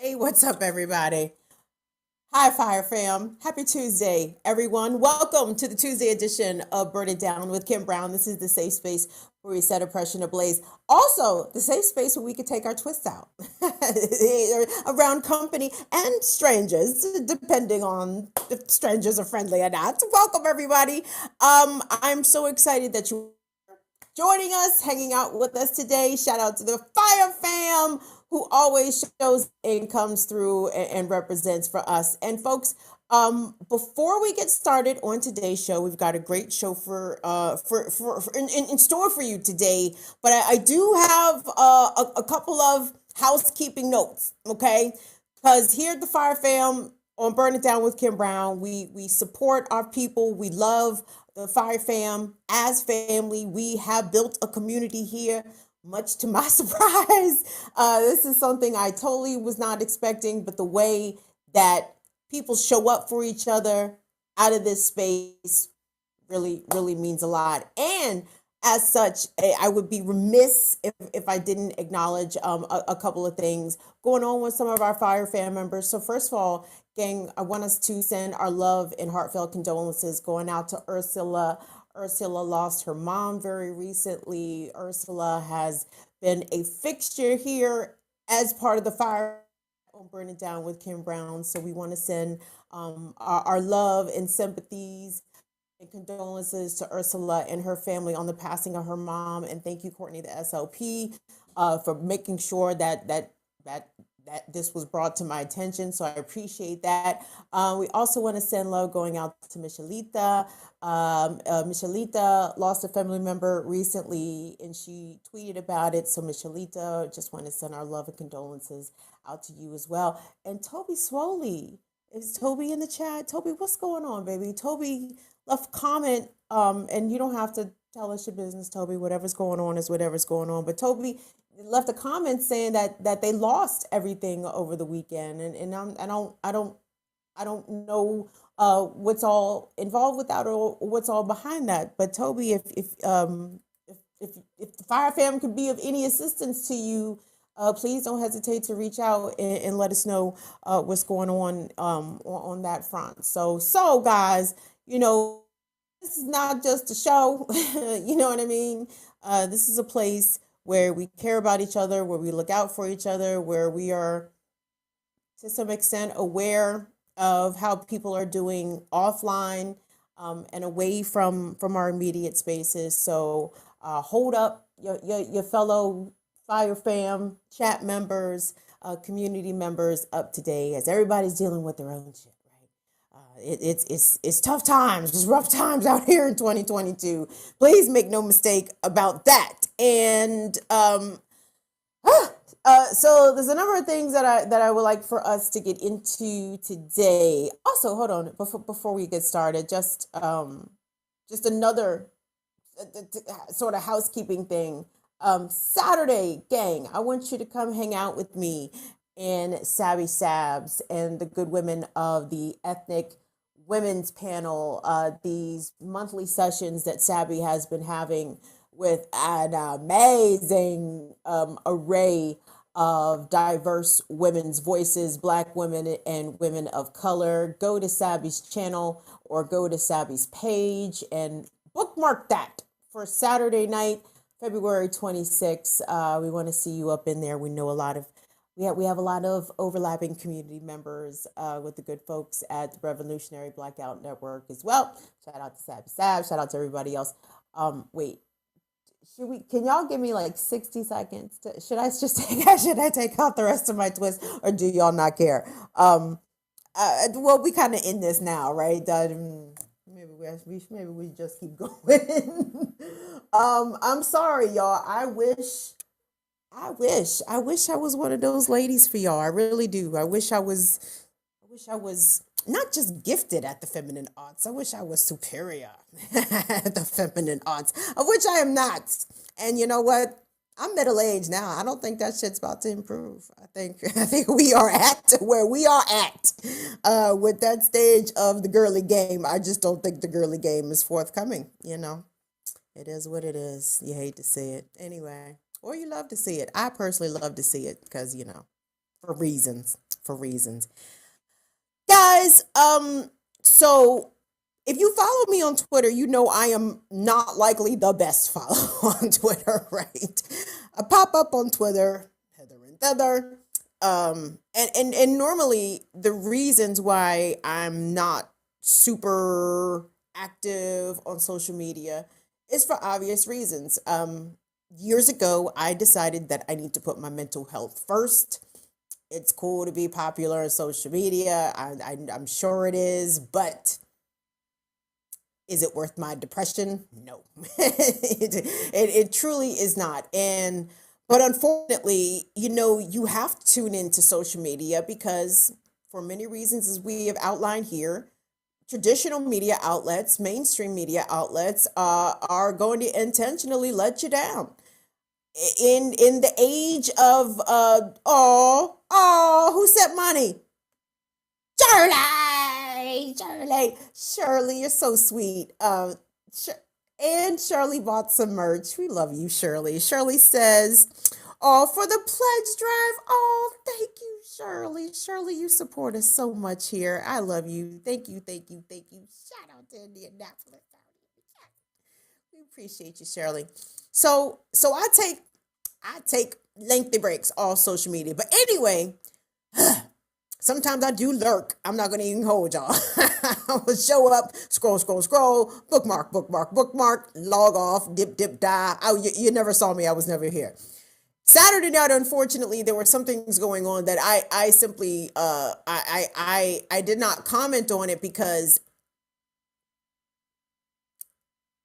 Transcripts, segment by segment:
Hey, what's up, everybody? Hi, Fire Fam. Happy Tuesday, everyone. Welcome to the Tuesday edition of Burn It Down with Kim Brown. This is the safe space where we set oppression ablaze. Also, the safe space where we could take our twists out around company and strangers, depending on if strangers are friendly or not. Welcome, everybody. I'm so excited that you joining us, hanging out with us today. Shout out to the Fire Fam who always shows and comes through and represents for us. And folks, before we get started on today's show, we've got a great show for in store for you today. But I do have a couple of housekeeping notes, okay? Because here at the Fire Fam on Burn It Down with Kim Brown, we support our people. We love the Fire Fam as family. We have built a community here, much to my surprise. This is something I totally was not expecting, but the way that people show up for each other out of this space really, really means a lot. And as such, I would be remiss if I didn't acknowledge a couple of things going on with some of our Fire Fan members. So first of all, gang, I want us to send our love and heartfelt condolences going out to Ursula. Ursula lost her mom very recently. Ursula has been a fixture here as part of the Fire on Burn It Down with Kim Brown. So we want to send our love and sympathies and condolences to Ursula and her family on the passing of her mom. And thank you, Courtney, the SLP, for making sure that this was brought to my attention. So I appreciate that. We also want to send love going out to Michelita. Michelita lost a family member recently and she tweeted about it. So Michelita, just want to send our love and condolences out to you as well. And Toby Swoley, is Toby in the chat? Toby, what's going on, baby? Toby left a comment, and you don't have to tell us your business, Toby. Whatever's going on is whatever's going on. But Toby left a comment saying that they lost everything over the weekend, and I don't know what's all involved with that or what's all behind that. But Toby, if the Fire Fam could be of any assistance to you, please don't hesitate to reach out and let us know what's going on that front. So guys, this is not just a show. You know what I mean? This is a place where we care about each other, where we look out for each other, where we are to some extent aware of how people are doing offline and away from our immediate spaces. So hold up your fellow Fire Fam chat members, community members up today as everybody's dealing with their own shit. It's tough times, it's rough times out here in 2022. Please make no mistake about that. And so there's a number of things that I would like for us to get into today. Also, hold on before we get started, just another sort of housekeeping thing. Saturday, gang, I want you to come hang out with me and Sabby Sabs and the good women of the Ethnic Women's Panel, these monthly sessions that Sabby has been having with an amazing array of diverse women's voices, Black women and women of color. Go to Sabby's channel or go to Sabby's page and bookmark that for Saturday night, February 26th. We want to see you up in there. We know we have a lot of overlapping community members with the good folks at the Revolutionary Blackout Network as well. Shout out to Sabby Sab. Shout out to everybody else. Wait, can y'all give me like 60 seconds? Should I take out the rest of my twist, or do y'all not care? Well, we kind of in this now, right? Maybe we just keep going. I'm sorry, y'all. I wish I was one of those ladies for y'all. I really do. I wish I was not just gifted at the feminine arts. I wish I was superior at the feminine arts, of which I am not. And you know what? I'm middle aged now. I don't think that shit's about to improve. I think we are at where we are at with that stage of the girly game. I just don't think the girly game is forthcoming. It is what it is. You hate to see it anyway, or you love to see it. I personally love to see it because for reasons. For reasons. Guys, so if you follow me on Twitter, you know I am not likely the best follow on Twitter, right? I pop up on Twitter, Heather and Feather. And normally the reasons why I'm not super active on social media is for obvious reasons. Years ago, I decided that I need to put my mental health first. It's cool to be popular on social media. I'm sure it is, but is it worth my depression? No, it truly is not. But unfortunately, you have to tune into social media because for many reasons, as we have outlined here, traditional media outlets, mainstream media outlets, are going to intentionally let you down. In the age of who sent money? Shirley, you're so sweet. And Shirley bought some merch. We love you, Shirley. Shirley says, "Oh, for the pledge drive. Oh, thank you, Shirley. Shirley, you support us so much here. I love you. Thank you, thank you, thank you. Shout out to Indianapolis. We appreciate you, Shirley. So I take lengthy breaks off social media. But anyway, sometimes I do lurk. I'm not going to even hold y'all. I will show up, scroll, bookmark, log off, dip, die. You never saw me. I was never here. Saturday night, unfortunately, there were some things going on that I simply I did not comment on it because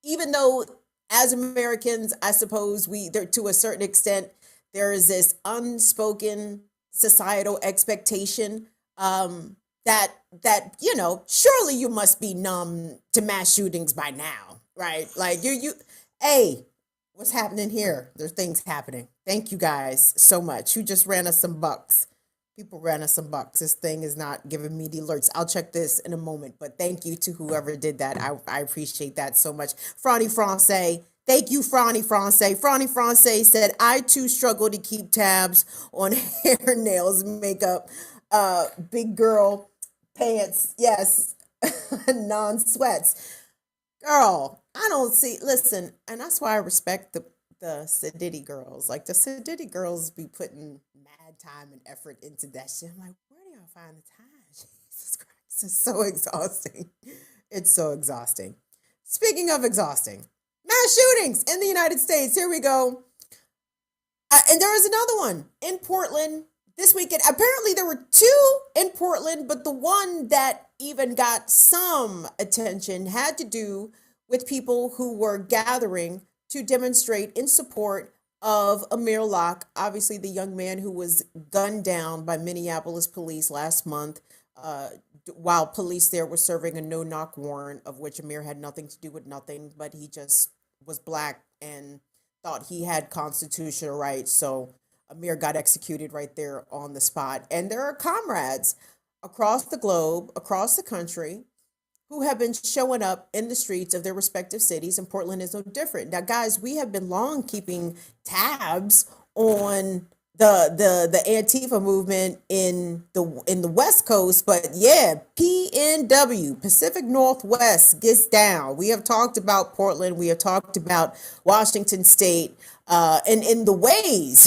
even though as Americans, I suppose there to a certain extent there is this unspoken societal expectation that surely you must be numb to mass shootings by now, right? Like hey, what's happening here? There's things happening. Thank you guys so much. Who just ran us some bucks? People ran us some bucks. This thing is not giving me the alerts. I'll check this in a moment, but thank you to whoever did that. I appreciate that so much. Franny Francais. Thank you, Franny Francais. Franny Francais said, I too struggle to keep tabs on hair, nails, makeup, big girl pants. Yes, non-sweats. Girl, I don't see, listen, and that's why I respect the Sadiddy girls. Like the Sadiddy girls be putting mad time and effort into that shit. I'm like, where do y'all find the time? Jesus Christ, it's so exhausting. It's so exhausting. Speaking of exhausting, mass shootings in the United States. Here we go. And there is another one in Portland this weekend. Apparently there were two in Portland, but the one that even got some attention had to do with people who were gathering to demonstrate in support of Amir Locke, obviously the young man who was gunned down by Minneapolis police last month while police there were serving a no-knock warrant, of which Amir had nothing to do with nothing, but he just was black and thought he had constitutional rights. So Amir got executed right there on the spot. And there are comrades across the globe, across the country, who have been showing up in the streets of their respective cities, and Portland is no different. Now, guys, we have been long keeping tabs on the Antifa movement in the West Coast, but yeah, PNW, Pacific Northwest, gets down. We have talked about Portland, we have talked about Washington State, and in the ways,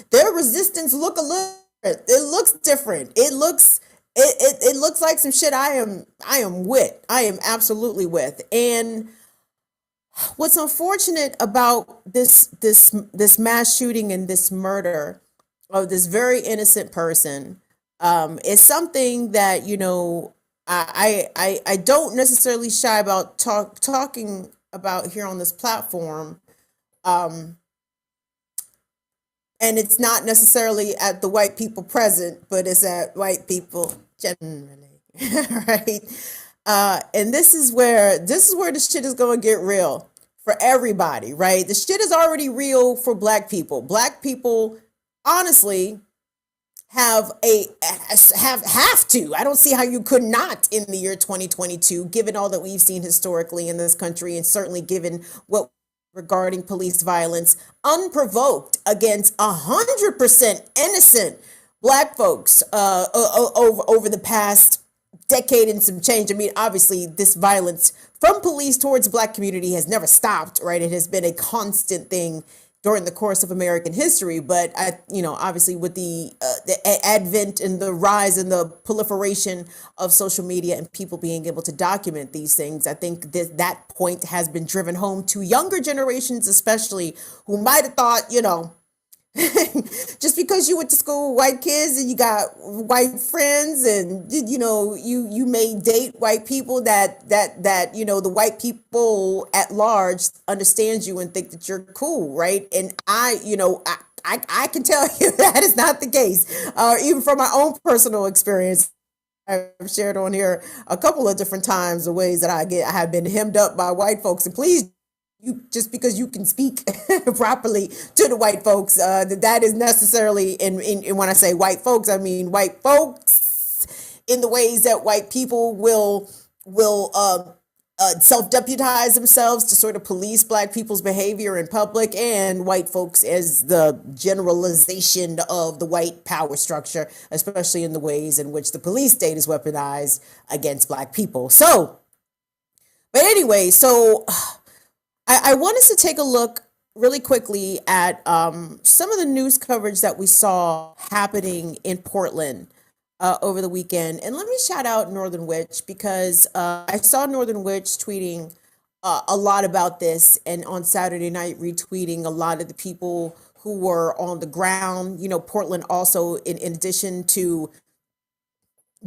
their resistance look a little. It looks different. It looks like some shit I am with. I am absolutely with. And what's unfortunate about this mass shooting and this murder of this very innocent person is something that I don't necessarily shy about talking about here on this platform. And it's not necessarily at the white people present, but it's at white people generally, right? And this is where the shit is going to get real for everybody, right? The shit is already real for black people. Black people, honestly, have to. I don't see how you could not in the year 2022, given all that we've seen historically in this country, and certainly given what regarding police violence unprovoked against 100% innocent Black folks over the past decade and some change. I mean, obviously, this violence from police towards the Black community has never stopped, right? It has been a constant thing during the course of American history. But obviously, with the advent and the rise and the proliferation of social media and people being able to document these things, I think that point has been driven home to younger generations, especially, who might have thought, just because you went to school with white kids and you got white friends, and you may date white people, that the white people at large understand you and think that you're cool, right? And I can tell you that is not the case, even from my own personal experience. I've shared on here a couple of different times the ways that I have been hemmed up by white folks. And please, you, just because you can speak properly to the white folks, that is necessarily, in when I say white folks, I mean white folks in the ways that white people will self-deputize themselves to sort of police Black people's behavior in public, and white folks as the generalization of the white power structure, especially in the ways in which the police state is weaponized against Black people. But anyway, I want us to take a look really quickly at some of the news coverage that we saw happening in Portland over the weekend. And let me shout out Northern Witch, because I saw Northern Witch tweeting a lot about this, and on Saturday night retweeting a lot of the people who were on the ground. Portland also, in addition to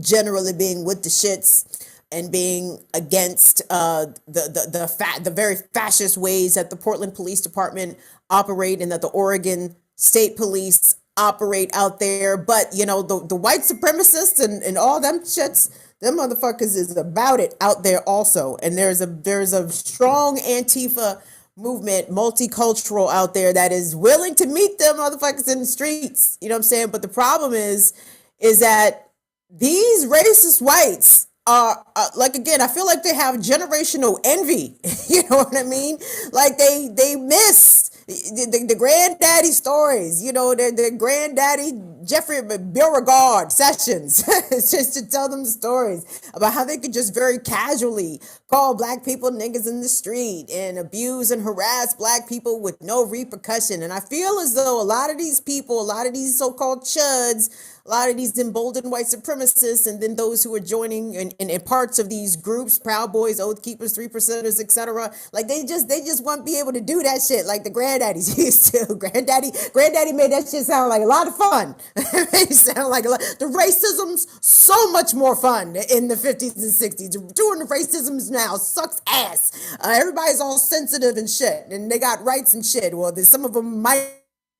generally being with the shits and being against the very fascist ways that the Portland Police Department operate, and that the Oregon State Police operate out there. But the white supremacists and all them shits, them motherfuckers is about it out there also. And there's a strong Antifa movement, multicultural out there, that is willing to meet them motherfuckers in the streets. You know what I'm saying? But the problem is that these racist whites are, like, again, I feel like they have generational envy. You know what I mean? Like they miss the granddaddy stories, the granddaddy Jeffrey Beauregard sessions, just to tell them stories about how they could just very casually call Black people niggas in the street and abuse and harass Black people with no repercussion. And I feel as though a lot of these people, a lot of these so-called chuds, a lot of these emboldened white supremacists, and then those who are joining in parts of these groups, Proud Boys, Oath Keepers, Three Percenters, etc. Like they just won't be able to do that shit like the granddaddies used to. Granddaddy made that shit sound like a lot of fun. It made it sound like a lot. The racism's so much more fun in the 50s and 60s. Doing the racisms now sucks ass. Everybody's all sensitive and shit, and they got rights and shit. Well, there's some of them might,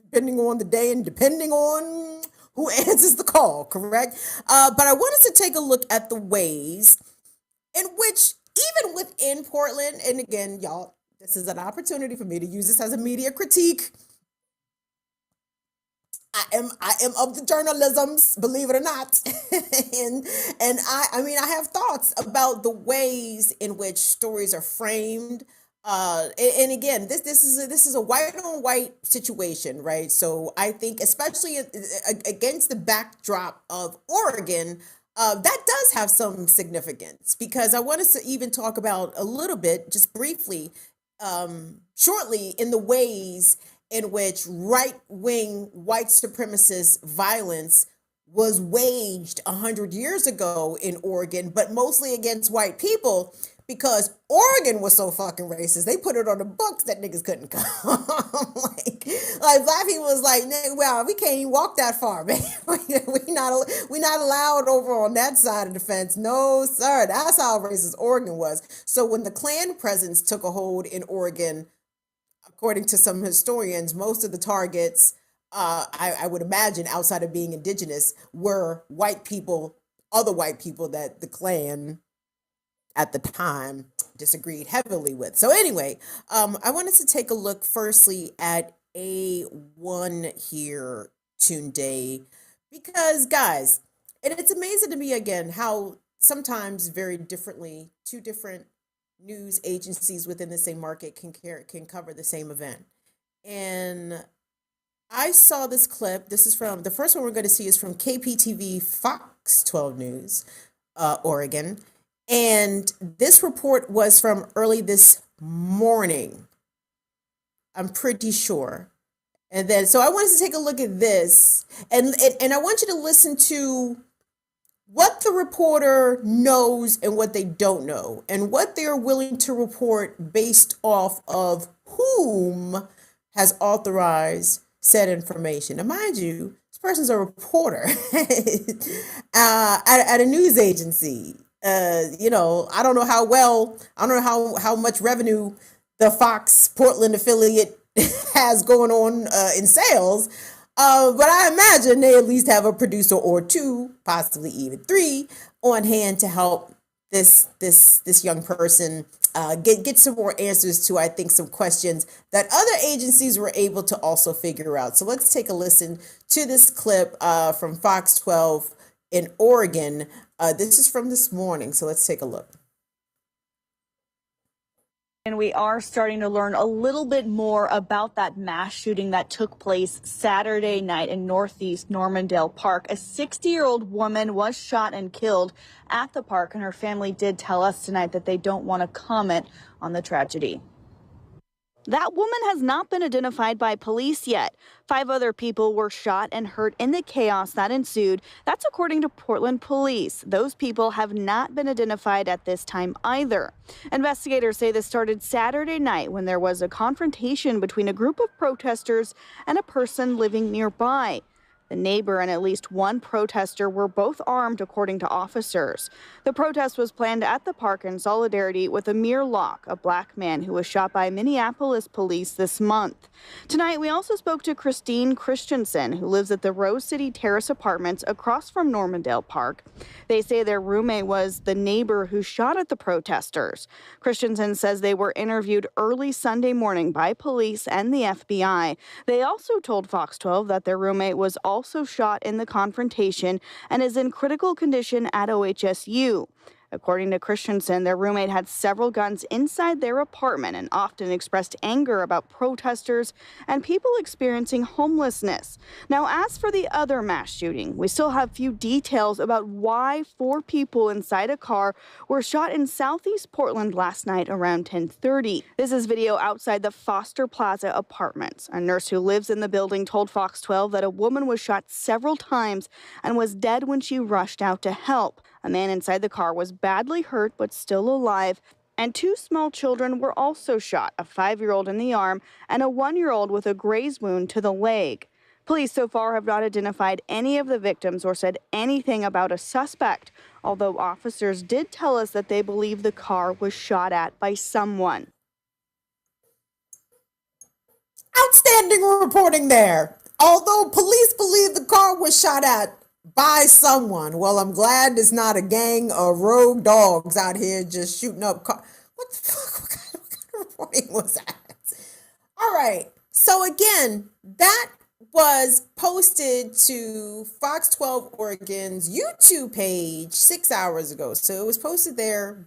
depending on the day and depending on who answers the call, correct? But I want us to take a look at the ways in which, even within Portland, and again, y'all, this is an opportunity for me to use this as a media critique. I am of the journalisms, believe it or not. and I have thoughts about the ways in which stories are framed. And again, this is a white on white situation, right? So I think, especially against the backdrop of Oregon, that does have some significance, because I want us to even talk about a little bit, just briefly, shortly, in the ways in which right-wing white supremacist violence was waged 100 years ago in Oregon, but mostly against white people, because Oregon was so fucking racist. They put it on the books that niggas couldn't come. like Black people was like, well, we can't even walk that far, man. we not allowed over on that side of the fence. No, sir. That's how racist Oregon was. So when the Klan presence took a hold in Oregon, according to some historians, most of the targets, I would imagine, outside of being indigenous, were white people, other white people that the Klan at the time disagreed heavily with. So anyway, I wanted to take a look firstly at A1 here today, because guys, and it's amazing to me again how sometimes very differently, two different news agencies within the same market can cover the same event. And I saw this clip. This is from the first one we're going to see is from KPTV Fox 12 News, Oregon. And this report was from early this morning, I'm pretty sure. And then, so I wanted to take a look at this, and I want you to listen to what the reporter knows and what they don't know, and what they're willing to report based off of whom has authorized said information. Now, mind you, this person's a reporter at a news agency. I don't know I don't know how much revenue the Fox Portland affiliate has going on in sales. But I imagine they at least have a producer or two, possibly even three, on hand to help this young person get some more answers to, I think, some questions that other agencies were able to also figure out. So let's take a listen to this clip from Fox 12 in Oregon. This is from this morning, so let's take a look. And we are starting to learn a little bit more about that mass shooting that took place Saturday night in Northeast Normandale Park. A 60-year-old woman was shot and killed at the park, and her family did tell us tonight that they don't want to comment on the tragedy. That woman has not been identified by police yet. 5 other people were shot and hurt in the chaos that ensued. That's according to Portland police. Those people have not been identified at this time either. Investigators say this started Saturday night when there was a confrontation between a group of protesters and a person living nearby. The neighbor and at least one protester were both armed, according to officers. The protest was planned at the park in solidarity with Amir Locke, a black man who was shot by Minneapolis police this month. Tonight, we also spoke to Christine Christensen, who lives at the Rose City Terrace Apartments across from Normandale Park. They say their roommate was the neighbor who shot at the protesters. Christensen says they were interviewed early Sunday morning by police and the FBI. They also told Fox 12 that their roommate was also shot in the confrontation and is in critical condition at OHSU. According to Christensen, their roommate had several guns inside their apartment and often expressed anger about protesters and people experiencing homelessness. Now, as for the other mass shooting, we still have few details about why 4 people inside a car were shot in Southeast Portland last night around 10:30. This is video outside the Foster Plaza Apartments. A nurse who lives in the building told Fox 12 that a woman was shot several times and was dead when she rushed out to help. A man inside the car was badly hurt but still alive, and 2 small children were also shot, a 5-year-old in the arm and a 1-year-old with a graze wound to the leg. Police so far have not identified any of the victims or said anything about a suspect, although officers did tell us that they believe the car was shot at by someone. Outstanding reporting there. Although police believe the car was shot at by someone. Well, I'm glad it's not a gang of rogue dogs out here just shooting up cars. What the fuck? What kind of reporting was that? All right. So again, that was posted to Fox 12 Oregon's YouTube page 6 hours ago. So it was posted there.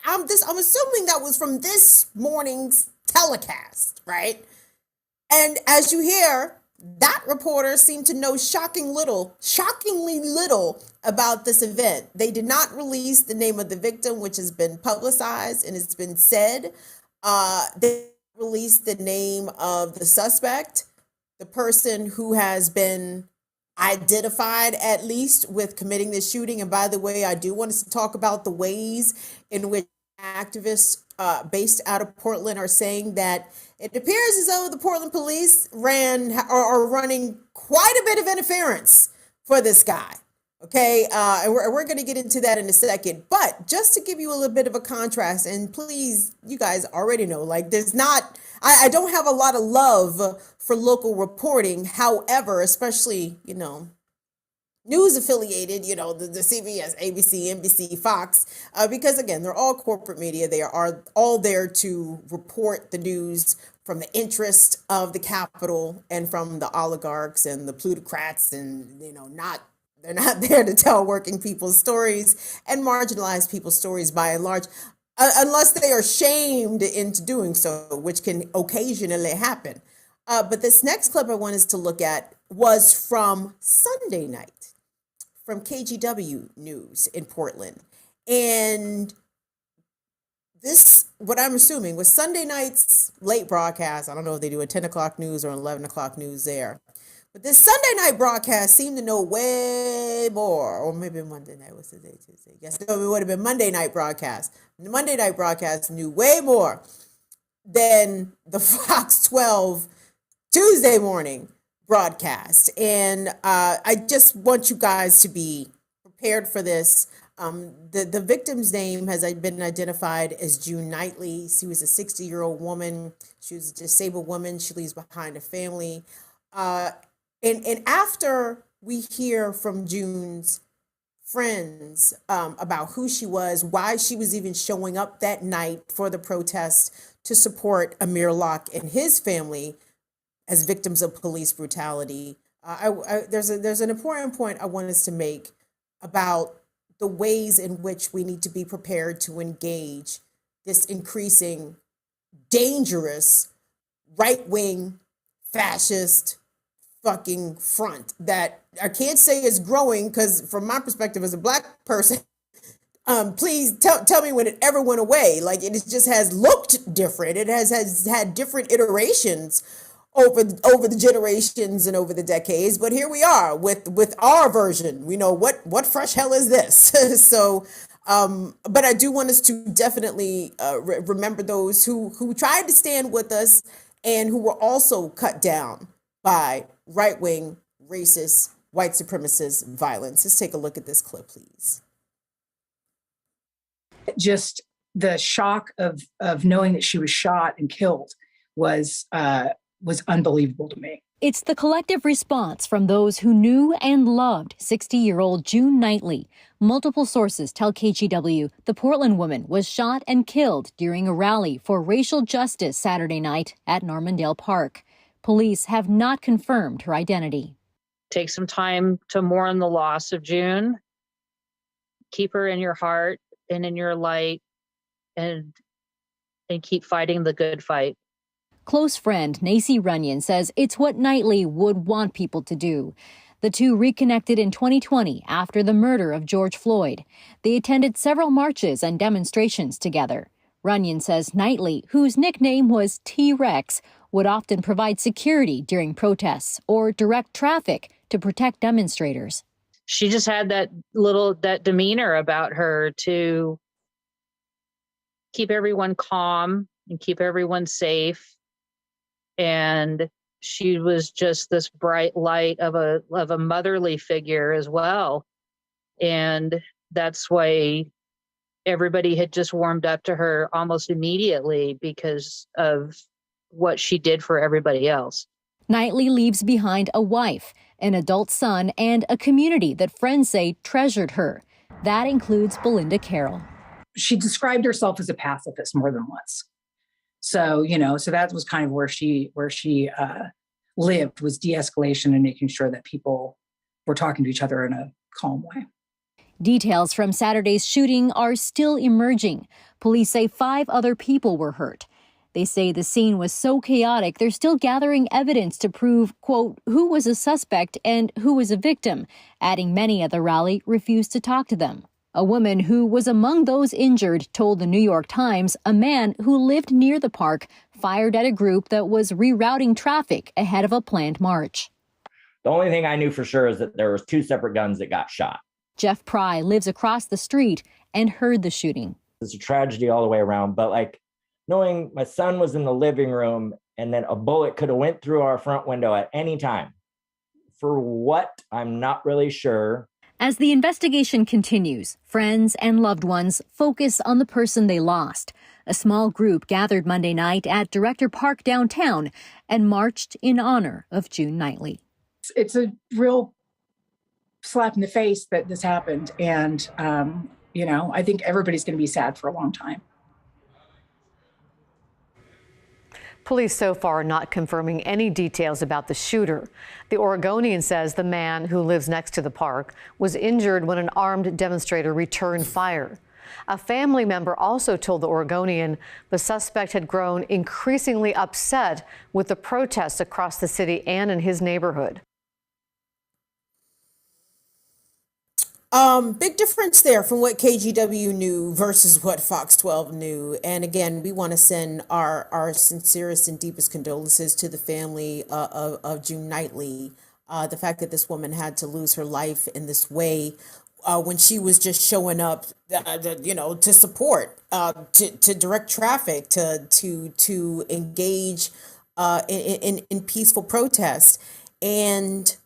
I'm assuming that was from this morning's telecast, right? And as you hear, that reporter seemed to know shockingly little about this event. They did not release the name of the victim, which has been publicized and it's been said. They released the name of the suspect, the person who has been identified at least with committing this shooting. And by the way, I do want us to talk about the ways in which activists based out of Portland are saying that it appears as though the Portland police are running quite a bit of interference for this guy. Okay, and we're going to get into that in a second. But just to give you a little bit of a contrast, and please, you guys already know, like I don't have a lot of love for local reporting. However, especially, news affiliated, the CBS, ABC, NBC, Fox, because again, they're all corporate media. They are all there to report the news from the interest of the capital and from the oligarchs and the plutocrats, and they're not there to tell working people's stories and marginalized people's stories by and large. unless they are shamed into doing so, which can occasionally happen. But this next clip I wanted us to look at was from Sunday night, from KGW News in Portland. And this, what I'm assuming, was Sunday night's late broadcast. I don't know if they do a 10 o'clock news or 11 o'clock news there. But this Sunday night broadcast seemed to know way more, or maybe Monday night, what's the day, Tuesday? Yes, no, it would have been Monday night broadcast. The Monday night broadcast knew way more than the Fox 12 Tuesday morning broadcast. And I just want you guys to be prepared for this. The victim's name has been identified as June Knightley. She was a 60-year-old woman. She was a disabled woman. She leaves behind a family. And after we hear from June's friends about who she was, why she was even showing up that night for the protest to support Amir Locke and his family as victims of police brutality, there's an important point I want us to make about the ways in which we need to be prepared to engage this increasing, dangerous, right-wing, fascist fucking front that I can't say is growing, because from my perspective as a Black person, please tell me when it ever went away. Like, it just has looked different. It has had different iterations over the generations and over the decades, but here we are with our version. We know what fresh hell is this. So, but I do want us to definitely remember those who tried to stand with us and who were also cut down by right-wing, racist, white supremacist violence. Let's take a look at this clip, please. Just the shock of knowing that she was shot and killed was unbelievable to me. It's the collective response from those who knew and loved 60-year-old June Knightley. Multiple sources tell KGW the Portland woman was shot and killed during a rally for racial justice Saturday night at Normandale Park. Police have not confirmed her identity. Take some time to mourn the loss of June. Keep her in your heart and in your light, and keep fighting the good fight. Close friend Nacy Runyon says it's what Knightley would want people to do. The two reconnected in 2020 after the murder of George Floyd. They attended several marches and demonstrations together. Runyon says Knightley, whose nickname was T-Rex, would often provide security during protests or direct traffic to protect demonstrators. She just had that demeanor about her to keep everyone calm and keep everyone safe. And she was just this bright light of a motherly figure as well. And that's why everybody had just warmed up to her almost immediately because of what she did for everybody else. Knightley leaves behind a wife, an adult son, and a community that friends say treasured her. That includes Belinda Carroll. She described herself as a pacifist more than once. So, so that was kind of where she lived, was de-escalation and making sure that people were talking to each other in a calm way. Details from Saturday's shooting are still emerging. Police say 5 other people were hurt. They say the scene was so chaotic, they're still gathering evidence to prove, quote, who was a suspect and who was a victim, adding many at the rally refused to talk to them. A woman who was among those injured told the New York Times a man who lived near the park fired at a group that was rerouting traffic ahead of a planned march. The only thing I knew for sure is that there was 2 separate guns that got shot. Jeff Pry lives across the street and heard the shooting. It's a tragedy all the way around, but knowing my son was in the living room and then a bullet could have went through our front window at any time. For what? I'm not really sure. As the investigation continues, friends and loved ones focus on the person they lost. A small group gathered Monday night at Director Park downtown and marched in honor of June Knightley. It's a real slap in the face that this happened. And, I think everybody's going to be sad for a long time. Police so far are not confirming any details about the shooter. The Oregonian says the man who lives next to the park was injured when an armed demonstrator returned fire. A family member also told the Oregonian the suspect had grown increasingly upset with the protests across the city and in his neighborhood. Big difference there from what KGW knew versus what Fox 12 knew. And again, we want to send our sincerest and deepest condolences to the family of June Knightley. The fact that this woman had to lose her life in this way when she was just showing up, to support, to direct traffic, to engage in peaceful protest. And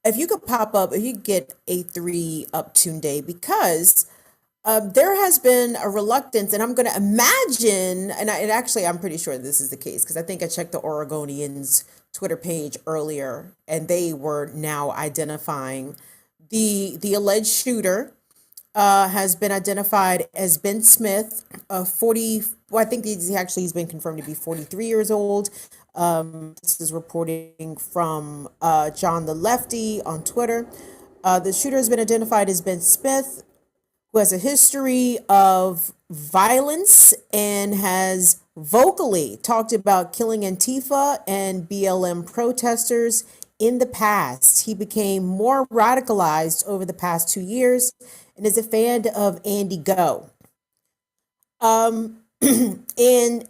if you could if you could get A3 up today, because there has been a reluctance, and I'm going to imagine, I'm pretty sure this is the case, because I think I checked the Oregonians' Twitter page earlier, and they were now identifying the alleged shooter. Has been identified as Ben Smith, 40. Well, I think he's been confirmed to be 43 years old. This is reporting from John the Lefty on Twitter. The shooter has been identified as Ben Smith, who has a history of violence and has vocally talked about killing Antifa and BLM protesters in the past. He became more radicalized over the past 2 years and is a fan of Andy Ngo. And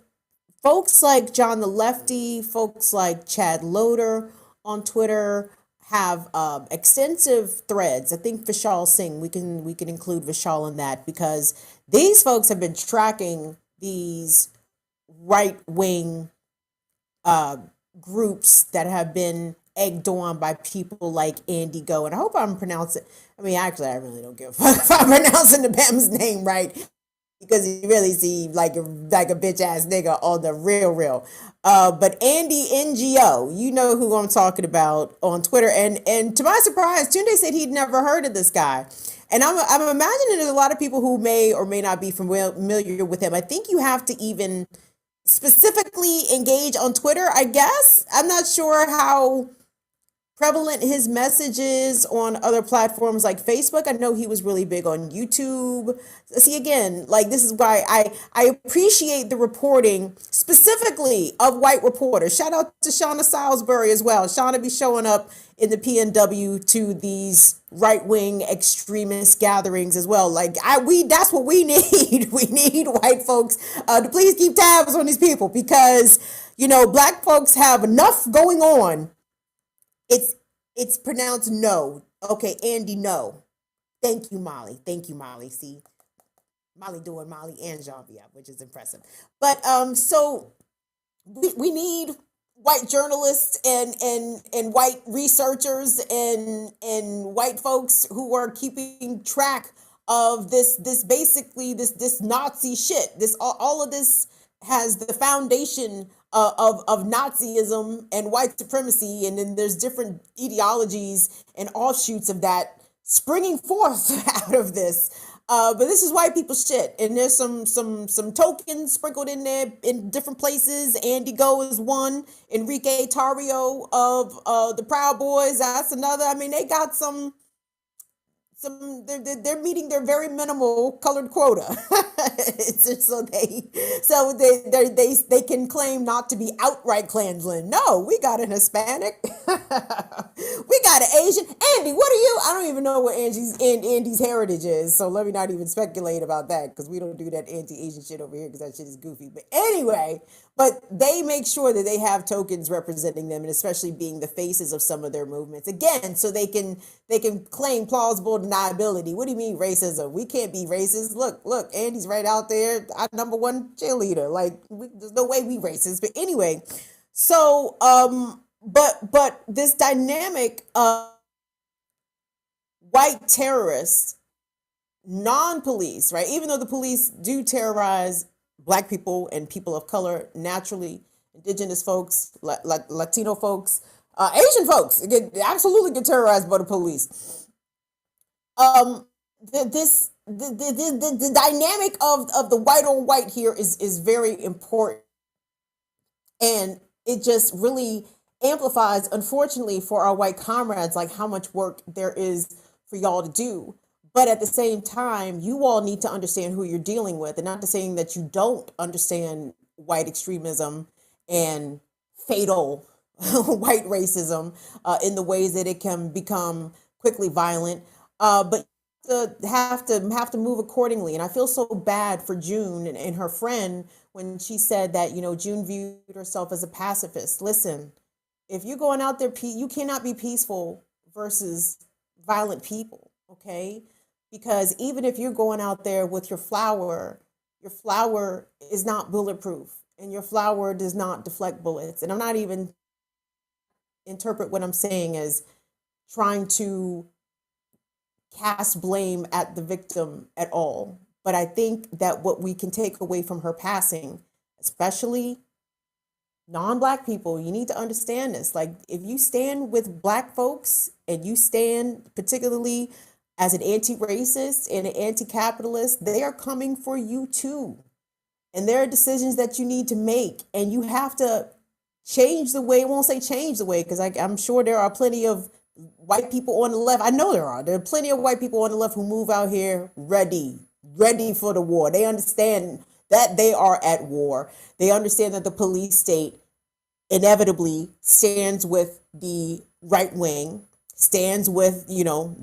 folks like John the Lefty, folks like Chad Loader on Twitter have extensive threads. I think Vishal Singh, we can include Vishal in that, because these folks have been tracking these right-wing groups that have been egged on by people like Andy Ngo. And I hope I'm pronouncing, actually, I really don't give a fuck if I'm pronouncing the Bam's name right, because he really seemed like a bitch ass nigga on the real. But Andy Ngo, you know who I'm talking about on Twitter. And to my surprise, Tunde said he'd never heard of this guy. And I'm imagining there's a lot of people who may or may not be familiar with him. I think you have to even specifically engage on Twitter, I guess. I'm not sure how prevalent his message is on other platforms like Facebook. I know he was really big on YouTube. See, again, this is why I appreciate the reporting specifically of white reporters. Shout out to Shauna Salisbury as well. Shauna be showing up in the PNW to these right-wing extremist gatherings as well. That's what we need. We need white folks to please keep tabs on these people, because, black folks have enough going on. It's pronounced no. Okay, Andy, no. Thank you, Molly. See, Molly doing Molly and Jean-Pierre, which is impressive. But so we need white journalists and white researchers and white folks who are keeping track of this Nazi shit. All of this has the foundation of Nazism and white supremacy, and then there's different ideologies and offshoots of that springing forth out of this. But this is white people shit, and there's some tokens sprinkled in there in different places. Andy Ngo is one. Enrique Tarrio of the Proud Boys, that's another. They got some. They're meeting their very minimal colored quota, so they can claim not to be outright Klansmen. No, we got an Hispanic, we got an Asian. Andy, what are you? I don't even know what Andy's heritage is, so let me not even speculate about that, because we don't do that anti-Asian shit over here, because that shit is goofy. But anyway, they make sure that they have tokens representing them, and especially being the faces of some of their movements. Again, so they can claim plausible deniability. What do you mean racism? We can't be racist. Look, Andy's right out there, our number one cheerleader. There's no way we racist. But anyway, so but this dynamic of white terrorists, non-police, right? Even though the police do terrorize Black people and people of color naturally, indigenous folks, Latino folks, Asian folks absolutely get terrorized by the police. The dynamic of the white on white here is very important, and it just really amplifies, unfortunately, for our white comrades, how much work there is for y'all to do. But at the same time, you all need to understand who you're dealing with, and not to saying that you don't understand white extremism and fatal white racism in the ways that it can become quickly violent. But have to move accordingly. And I feel so bad for June and her friend when she said that, June viewed herself as a pacifist. Listen, if you're going out there, you cannot be peaceful versus violent people, okay? Because even if you're going out there with your flower is not bulletproof, and your flower does not deflect bullets. And I'm not even interpret what I'm saying as trying to cast blame at the victim at all. But I think that what we can take away from her passing, especially non-Black people, you need to understand this. Like, if you stand with Black folks and you stand particularly as an anti-racist and an anti-capitalist, they are coming for you too. And there are decisions that you need to make, and you have to change the way. I won't say change the way, because I'm sure there are plenty of white people on the left. I know there are plenty of white people on the left who move out here ready for the war. They understand that they are at war. They understand that the police state inevitably stands with the right wing, stands with,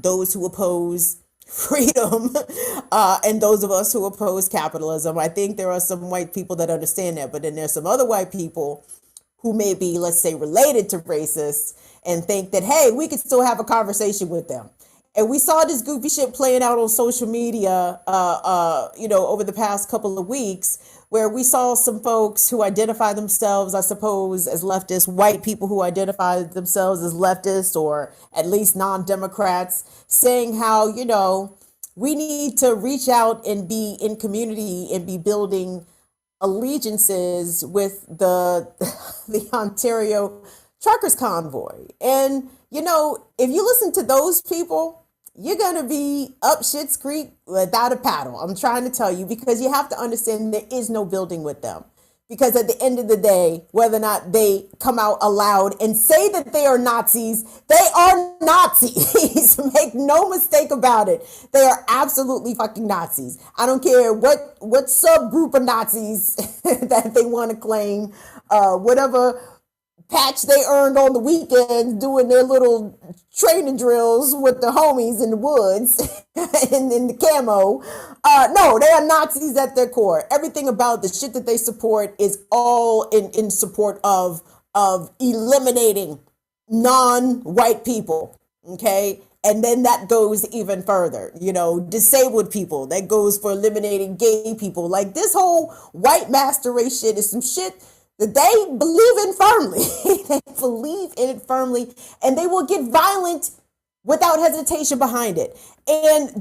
those who oppose freedom and those of us who oppose capitalism. I think there are some white people that understand that, but then there's some other white people who may be, let's say, related to racists and think that, hey, we could still have a conversation with them. And we saw this goofy shit playing out on social media, over the past couple of weeks, where we saw some folks who identify themselves, I suppose, as leftists, white people who identify themselves as leftists or at least non-Democrats, saying how, we need to reach out and be in community and be building allegiances with the Ontario truckers convoy. And, if you listen to those people, you're going to be up shit's creek without a paddle. I'm trying to tell you, because you have to understand there is no building with them. Because at the end of the day, whether or not they come out aloud and say that they are Nazis, they are Nazis. Make no mistake about it. They are absolutely fucking Nazis. I don't care what subgroup of Nazis that they want to claim, whatever patch they earned on the weekends doing their little training drills with the homies in the woods and in the camo. No, they are Nazis at their core. Everything about the shit that they support is all in support of eliminating non-white people. Okay. And then that goes even further, disabled people. That goes for eliminating gay people. Like, this whole white master race shit is some shit that they believe in firmly. They believe in it firmly, and they will get violent without hesitation behind it. And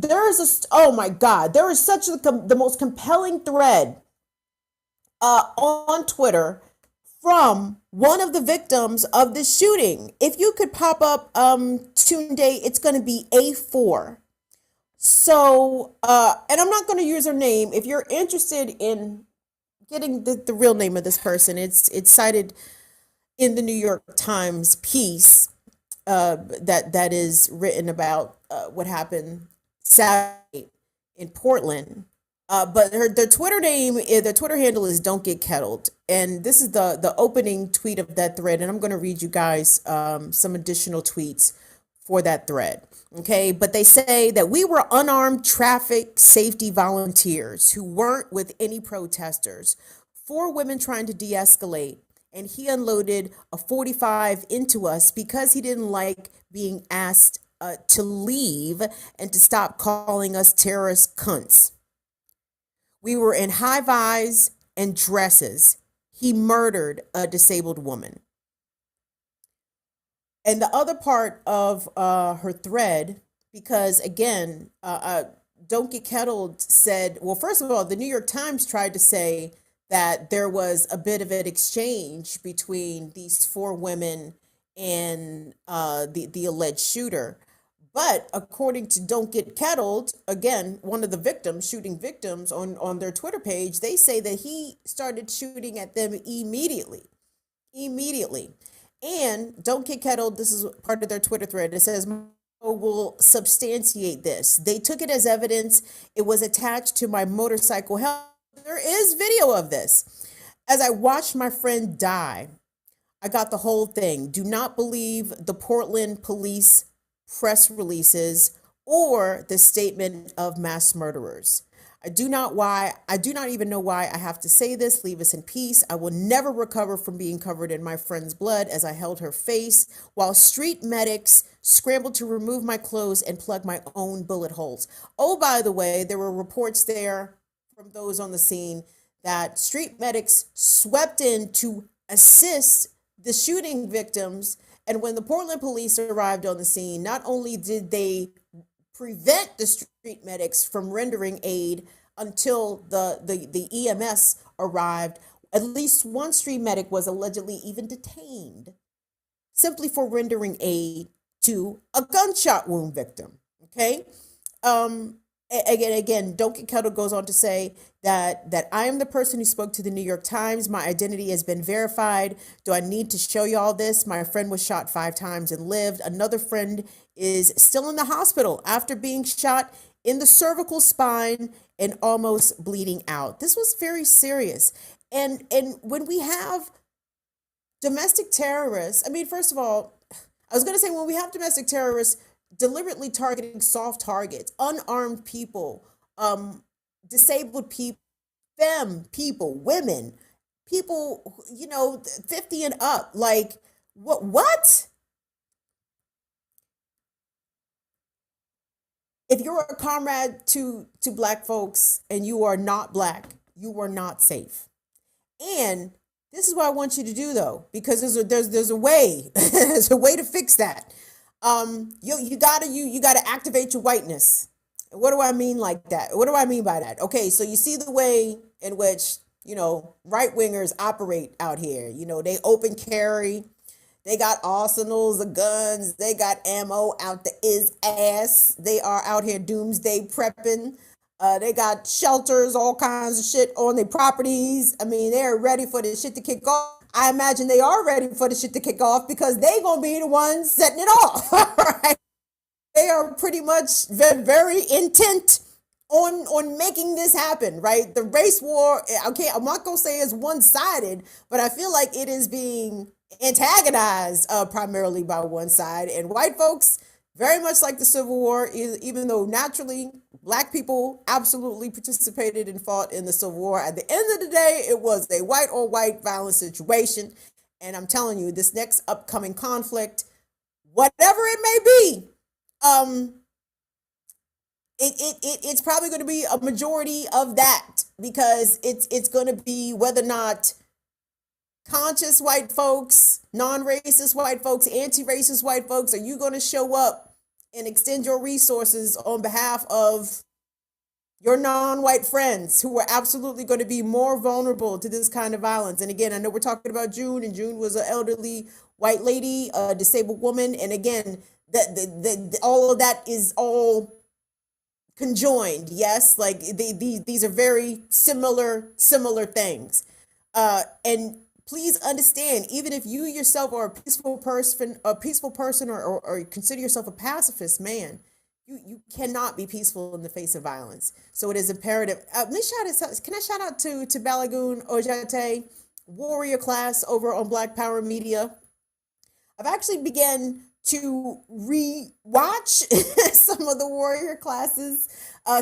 oh my God, there is such the most compelling thread on Twitter from one of the victims of this shooting. If you could pop up Tunde, it's going to be A4. So, and I'm not going to use her name. If you're interested in getting the real name of this person, it's cited in the New York Times piece that is written about what happened Saturday in Portland. But the Twitter handle is Don't Get Kettled, and this is the opening tweet of that thread. And I'm going to read you guys some additional tweets for that thread. Okay, but they say that we were unarmed traffic safety volunteers who weren't with any protesters. 4 women trying to de-escalate, and he unloaded a .45 into us because he didn't like being asked to leave and to stop calling us terrorist cunts. We were in high vis and dresses. He murdered a disabled woman. And the other part of her thread, because again, Don't Get Kettled said, well, first of all, the New York Times tried to say that there was a bit of an exchange between these 4 women and the alleged shooter. But according to Don't Get Kettled, again, one of the shooting victims on their Twitter page, they say that he started shooting at them immediately. And Don't Get Kettled, this is part of their Twitter thread. It says, will substantiate this. They took it as evidence. It was attached to my motorcycle helmet. There is video of this. As I watched my friend die, I got the whole thing. Do not believe the Portland police press releases or the statement of mass murderers. I do not even know why I have to say this. Leave us in peace. I will never recover from being covered in my friend's blood as I held her face while street medics scrambled to remove my clothes and plug my own bullet holes. Oh, by the way, there were reports there from those on the scene that street medics swept in to assist the shooting victims. And when the Portland police arrived on the scene, not only did they prevent the street medics from rendering aid until the EMS arrived, at least one street medic was allegedly even detained simply for rendering aid to a gunshot wound victim. Okay. Again, Don't Get Kettle goes on to say that I am the person who spoke to the New York Times. My identity has been verified. Do I need to show you all this? My friend was shot 5 times and lived. Another friend is still in the hospital after being shot in the cervical spine and almost bleeding out. This was very serious. And when we have domestic terrorists, I mean, first of all, I was going to say when we have domestic terrorists deliberately targeting soft targets, unarmed people, disabled people, femme people, women, people, 50 and up, like what? If you're a comrade to Black folks and you are not Black, you are not safe. And this is what I want you to do, though, because there's a way there's a way to fix that. You gotta activate your whiteness. What do I mean like that? What do I mean by that? Okay, so you see the way in which right wingers operate out here. They open carry. They got arsenals of guns. They got ammo out the ass. They are out here doomsday prepping. They got shelters, all kinds of shit on their properties. I mean, they're ready for this shit to kick off. I imagine they are ready for the shit to kick off because they gonna be the ones setting it off. Right? They are pretty much very, very intent on making this happen, right? The race war, okay, I'm not gonna say it's one-sided, but I feel like it is being antagonized primarily by one side. And white folks, very much like the Civil War, even though naturally Black people absolutely participated and fought in the Civil War, at the end of the day, it was a white on white violent situation. And I'm telling you, this next upcoming conflict, whatever it may be, it's probably going to be a majority of that, because it's going to be whether or not conscious white folks, non-racist white folks, anti-racist white folks, are you going to show up and extend your resources on behalf of your non-white friends who are absolutely going to be more vulnerable to this kind of violence? And again, I know we're talking about June, and June was an elderly white lady, a disabled woman. And again, all of that is all conjoined. Yes, like these are very similar things. And please understand, even if you yourself are a peaceful person, or consider yourself a pacifist, man, you cannot be peaceful in the face of violence. So it is imperative. Can I shout out to Balagoon Ojate, warrior class over on Black Power Media. I've actually began to re-watch some of the warrior classes,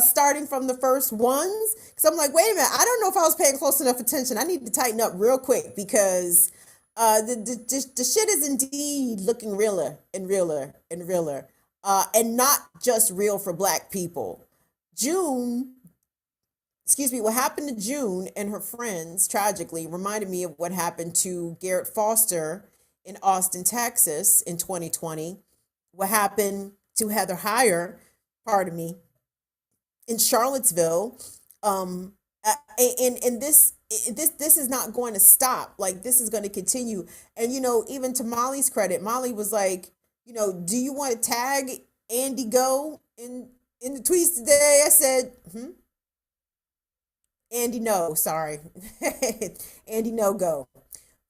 starting from the first ones, because I'm like, wait a minute, I don't know if I was paying close enough attention. I need to tighten up real quick, because the shit is indeed looking realer and realer and realer, and not just real for Black people. What happened to June and her friends tragically reminded me of what happened to Garrett Foster in Austin, Texas in 2020, what happened to Heather Heyer, in Charlottesville. And this is not going to stop. Like, this is going to continue. And, even to Molly's credit, Molly was like, do you want to tag Andy Ngo in the tweets today? I said, Andy No, sorry. Andy No Go.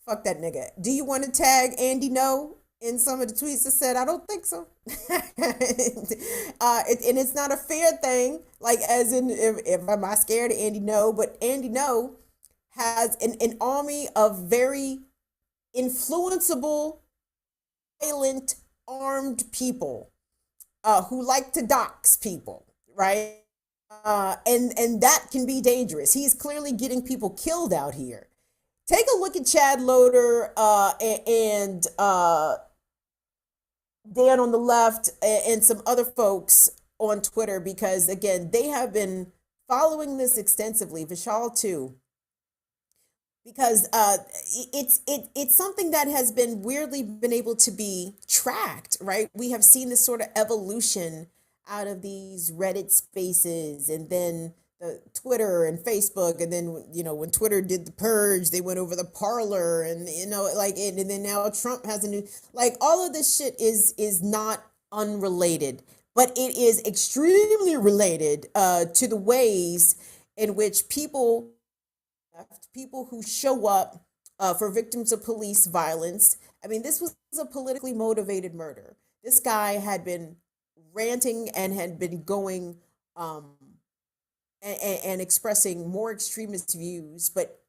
Fuck that nigga. Do you want to tag Andy No in some of the tweets that said, I don't think so. And it's not a fair thing, like as in, if am I scared of Andy Ngo? But Andy Ngo has an army of very influenceable, violent, armed people who like to dox people, right? And that can be dangerous. He's clearly getting people killed out here. Take a look at Chad Loader and Dan on the left and some other folks on Twitter, because again, they have been following this extensively. Vishal too, because it's something that has been weirdly been able to be tracked, right? We have seen this sort of evolution out of these Reddit spaces, and then the Twitter and Facebook, and then when Twitter did the purge, they went over the Parler, and and then now Trump has a new, like, all of this shit is not unrelated, but it is extremely related to the ways in which people who show up for victims of police violence. I mean, this was a politically motivated murder. This guy had been ranting and had been going and expressing more extremist views, but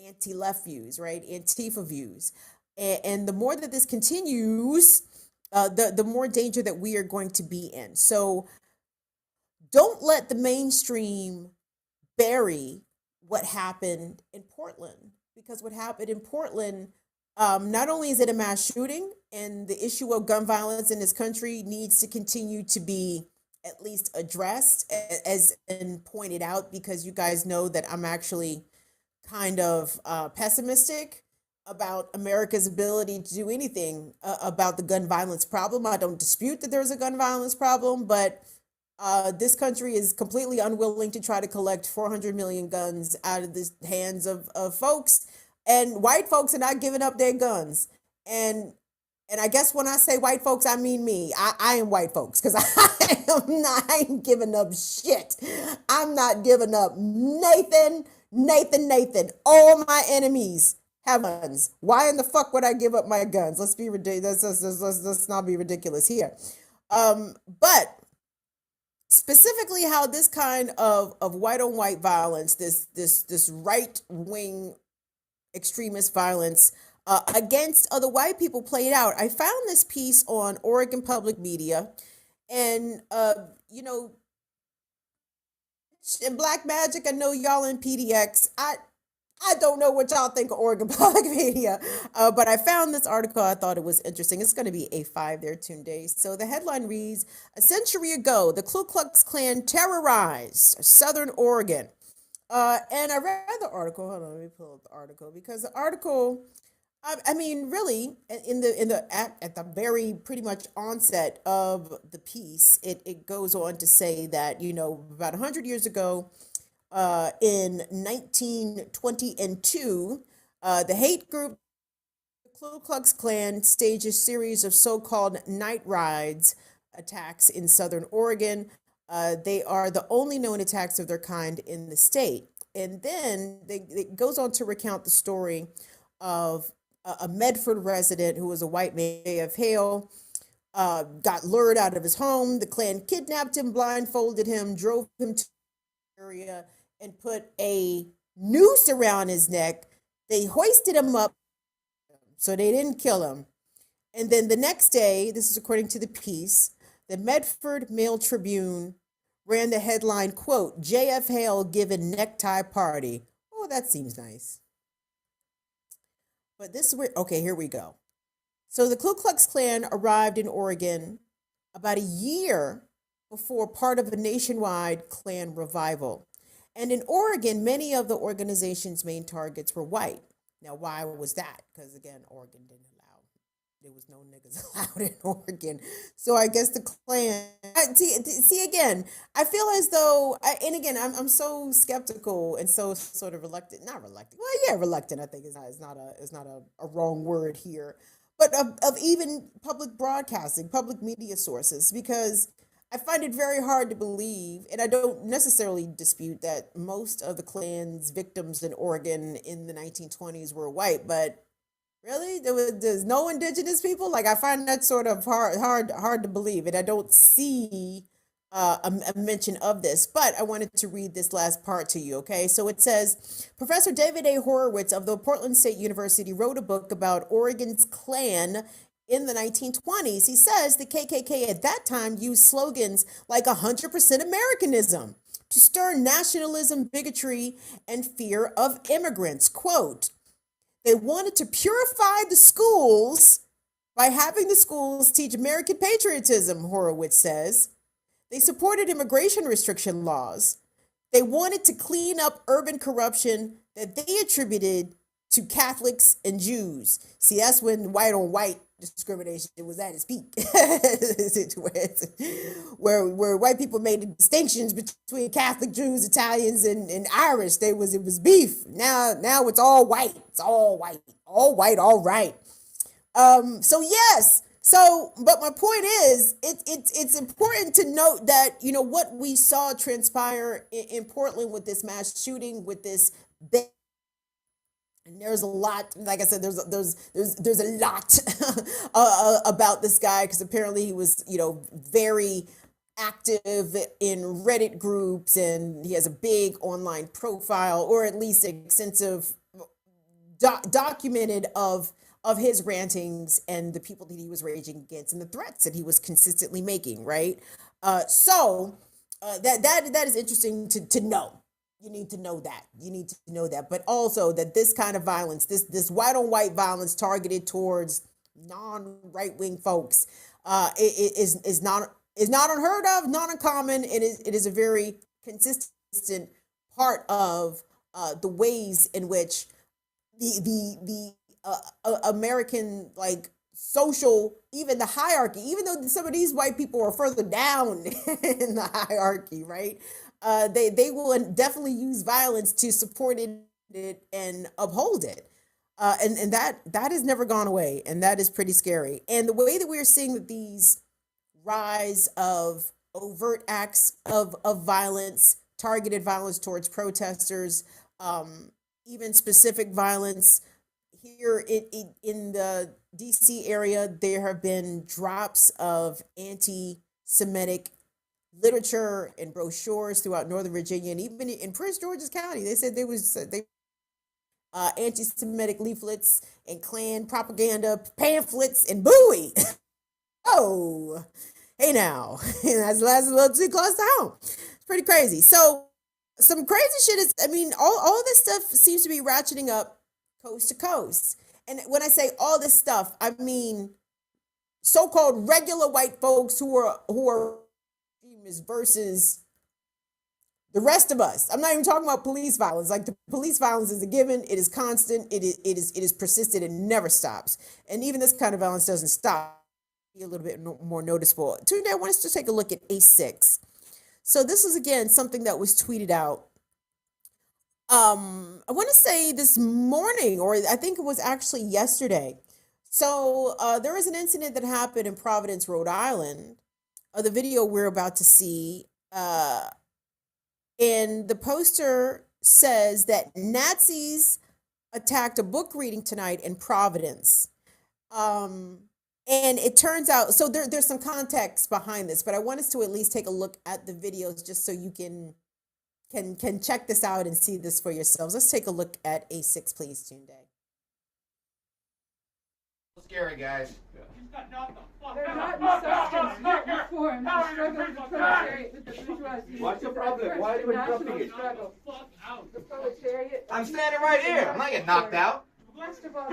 anti-left views, right? Antifa views. And the more that this continues, the more danger that we are going to be in. So don't let the mainstream bury what happened in Portland, because what happened in Portland, not only is it a mass shooting, and the issue of gun violence in this country needs to continue to be at least addressed, as and pointed out, because you guys know that I'm actually kind of pessimistic about America's ability to do anything about the gun violence problem. I don't dispute that there's a gun violence problem, but this country is completely unwilling to try to collect 400 million guns out of the hands of folks, and white folks are not giving up their guns. And I guess when I say white folks, I mean me. I am white folks, because I ain't giving up shit. I'm not giving up Nathan. All my enemies have guns. Why in the fuck would I give up my guns? Let's be ridiculous. Let's not be ridiculous here. But specifically, how this kind of white on white violence, this right wing extremist violence against other white people played out. I found this piece on Oregon Public Media, and in Black Magic, I know y'all in PDX. I don't know what y'all think of Oregon Public Media, but I found this article. I thought it was interesting. It's going to be a 5 there today. So the headline reads, "A century ago, the Ku Klux Klan terrorized Southern Oregon." And I read the article. Hold on, let me pull up the article, because the article, I mean, really, at the very pretty much onset of the piece, it goes on to say that about 100 years ago, in 1922, the hate group the Ku Klux Klan staged a series of so-called night rides attacks in Southern Oregon. They are the only known attacks of their kind in the state. And then it goes on to recount the story of a Medford resident who was a white man, J.F. Hale, got lured out of his home. The Klan kidnapped him, blindfolded him, drove him to the area, and put a noose around his neck. They hoisted him up, so they didn't kill him. And then the next day, this is according to the piece, the Medford Mail Tribune ran the headline, quote, "J.F. Hale given necktie party." Oh, that seems nice. But this is where, okay, here we go. So the Ku Klux Klan arrived in Oregon about a year before part of a nationwide Klan revival. And in Oregon, many of the organization's main targets were white. Now, why was that? Because again, Oregon didn't allow, there was no niggas allowed in Oregon. So I guess the Klan, see again, I feel as though, and again, I'm so skeptical and so sort of reluctant, not reluctant, well, yeah, reluctant, I think is not a wrong word here, but of even public broadcasting, public media sources, because I find it very hard to believe, and I don't necessarily dispute that most of the Klan's victims in Oregon in the 1920s were white, but Really? There's no indigenous people? Like, I find that sort of hard to believe, and I don't see a mention of this. But I wanted to read this last part to you. Okay, so it says Professor David A. Horowitz of the Portland State University wrote a book about Oregon's Klan in the 1920s. He says the KKK at that time used slogans like 100% Americanism to stir nationalism, bigotry, and fear of immigrants. Quote, they wanted to purify the schools by having the schools teach American patriotism, Horowitz says. They supported immigration restriction laws. They wanted to clean up urban corruption that they attributed to Catholics and Jews. See, that's when white on white discrimination was at its peak, where white people made the distinctions between Catholic, Jews, Italians, and Irish. It was beef. Now it's all white. It's all white, all right. So yes. So, but my point is, it's important to note that, you know, what we saw transpire in Portland with this mass shooting, with this big. And there's a lot, like I said, there's a lot about this guy, because apparently he was, you know, very active in Reddit groups, and he has a big online profile, or at least extensive documented of his rantings and the people that he was raging against and the threats that he was consistently making, right? So that is interesting to know. You need to know that. You need to know that. But also that this kind of violence, this white on white violence targeted towards non-right wing folks, is not unheard of, not uncommon. It is a very consistent part of the ways in which the American, like, social, even the hierarchy, even though some of these white people are further down in the hierarchy, right? They will definitely use violence to support it and uphold it. And that has never gone away. And that is pretty scary. And the way that we're seeing that these rise of overt acts of violence, targeted violence towards protesters, even specific violence here in the DC area, there have been drops of anti-Semitic literature and brochures throughout Northern Virginia, and even in Prince George's County. They said anti-Semitic leaflets and Klan propaganda pamphlets and buoy. Oh, hey now, that's a little too close to home. It's pretty crazy. So some crazy shit is, I mean, all this stuff seems to be ratcheting up coast to coast. And when I say all this stuff, I mean so-called regular white folks who are versus the rest of us. I'm not even talking about police violence. Like, the police violence is a given. It is constant. It is persistent. It never stops. And even this kind of violence doesn't stop. Be a little bit more noticeable. Today, I want us to take a look at A6. So this is, again, something that was tweeted out. I want to say this morning, or I think it was actually yesterday. So there was an incident that happened in Providence, Rhode Island. The video we're about to see, and the poster says that Nazis attacked a book reading tonight in Providence. And it turns out, so there's some context behind this, but I want us to at least take a look at the videos just so you can check this out and see this for yourselves. Let's take a look at A6, please, Tunde. Scary, guys. They're not in substance, not in form. The struggle of the proletariat with the bourgeoisie. What's the problem? Why are you interrupting it? The proletariat. I'm standing right here. I'm not getting knocked out. First of all,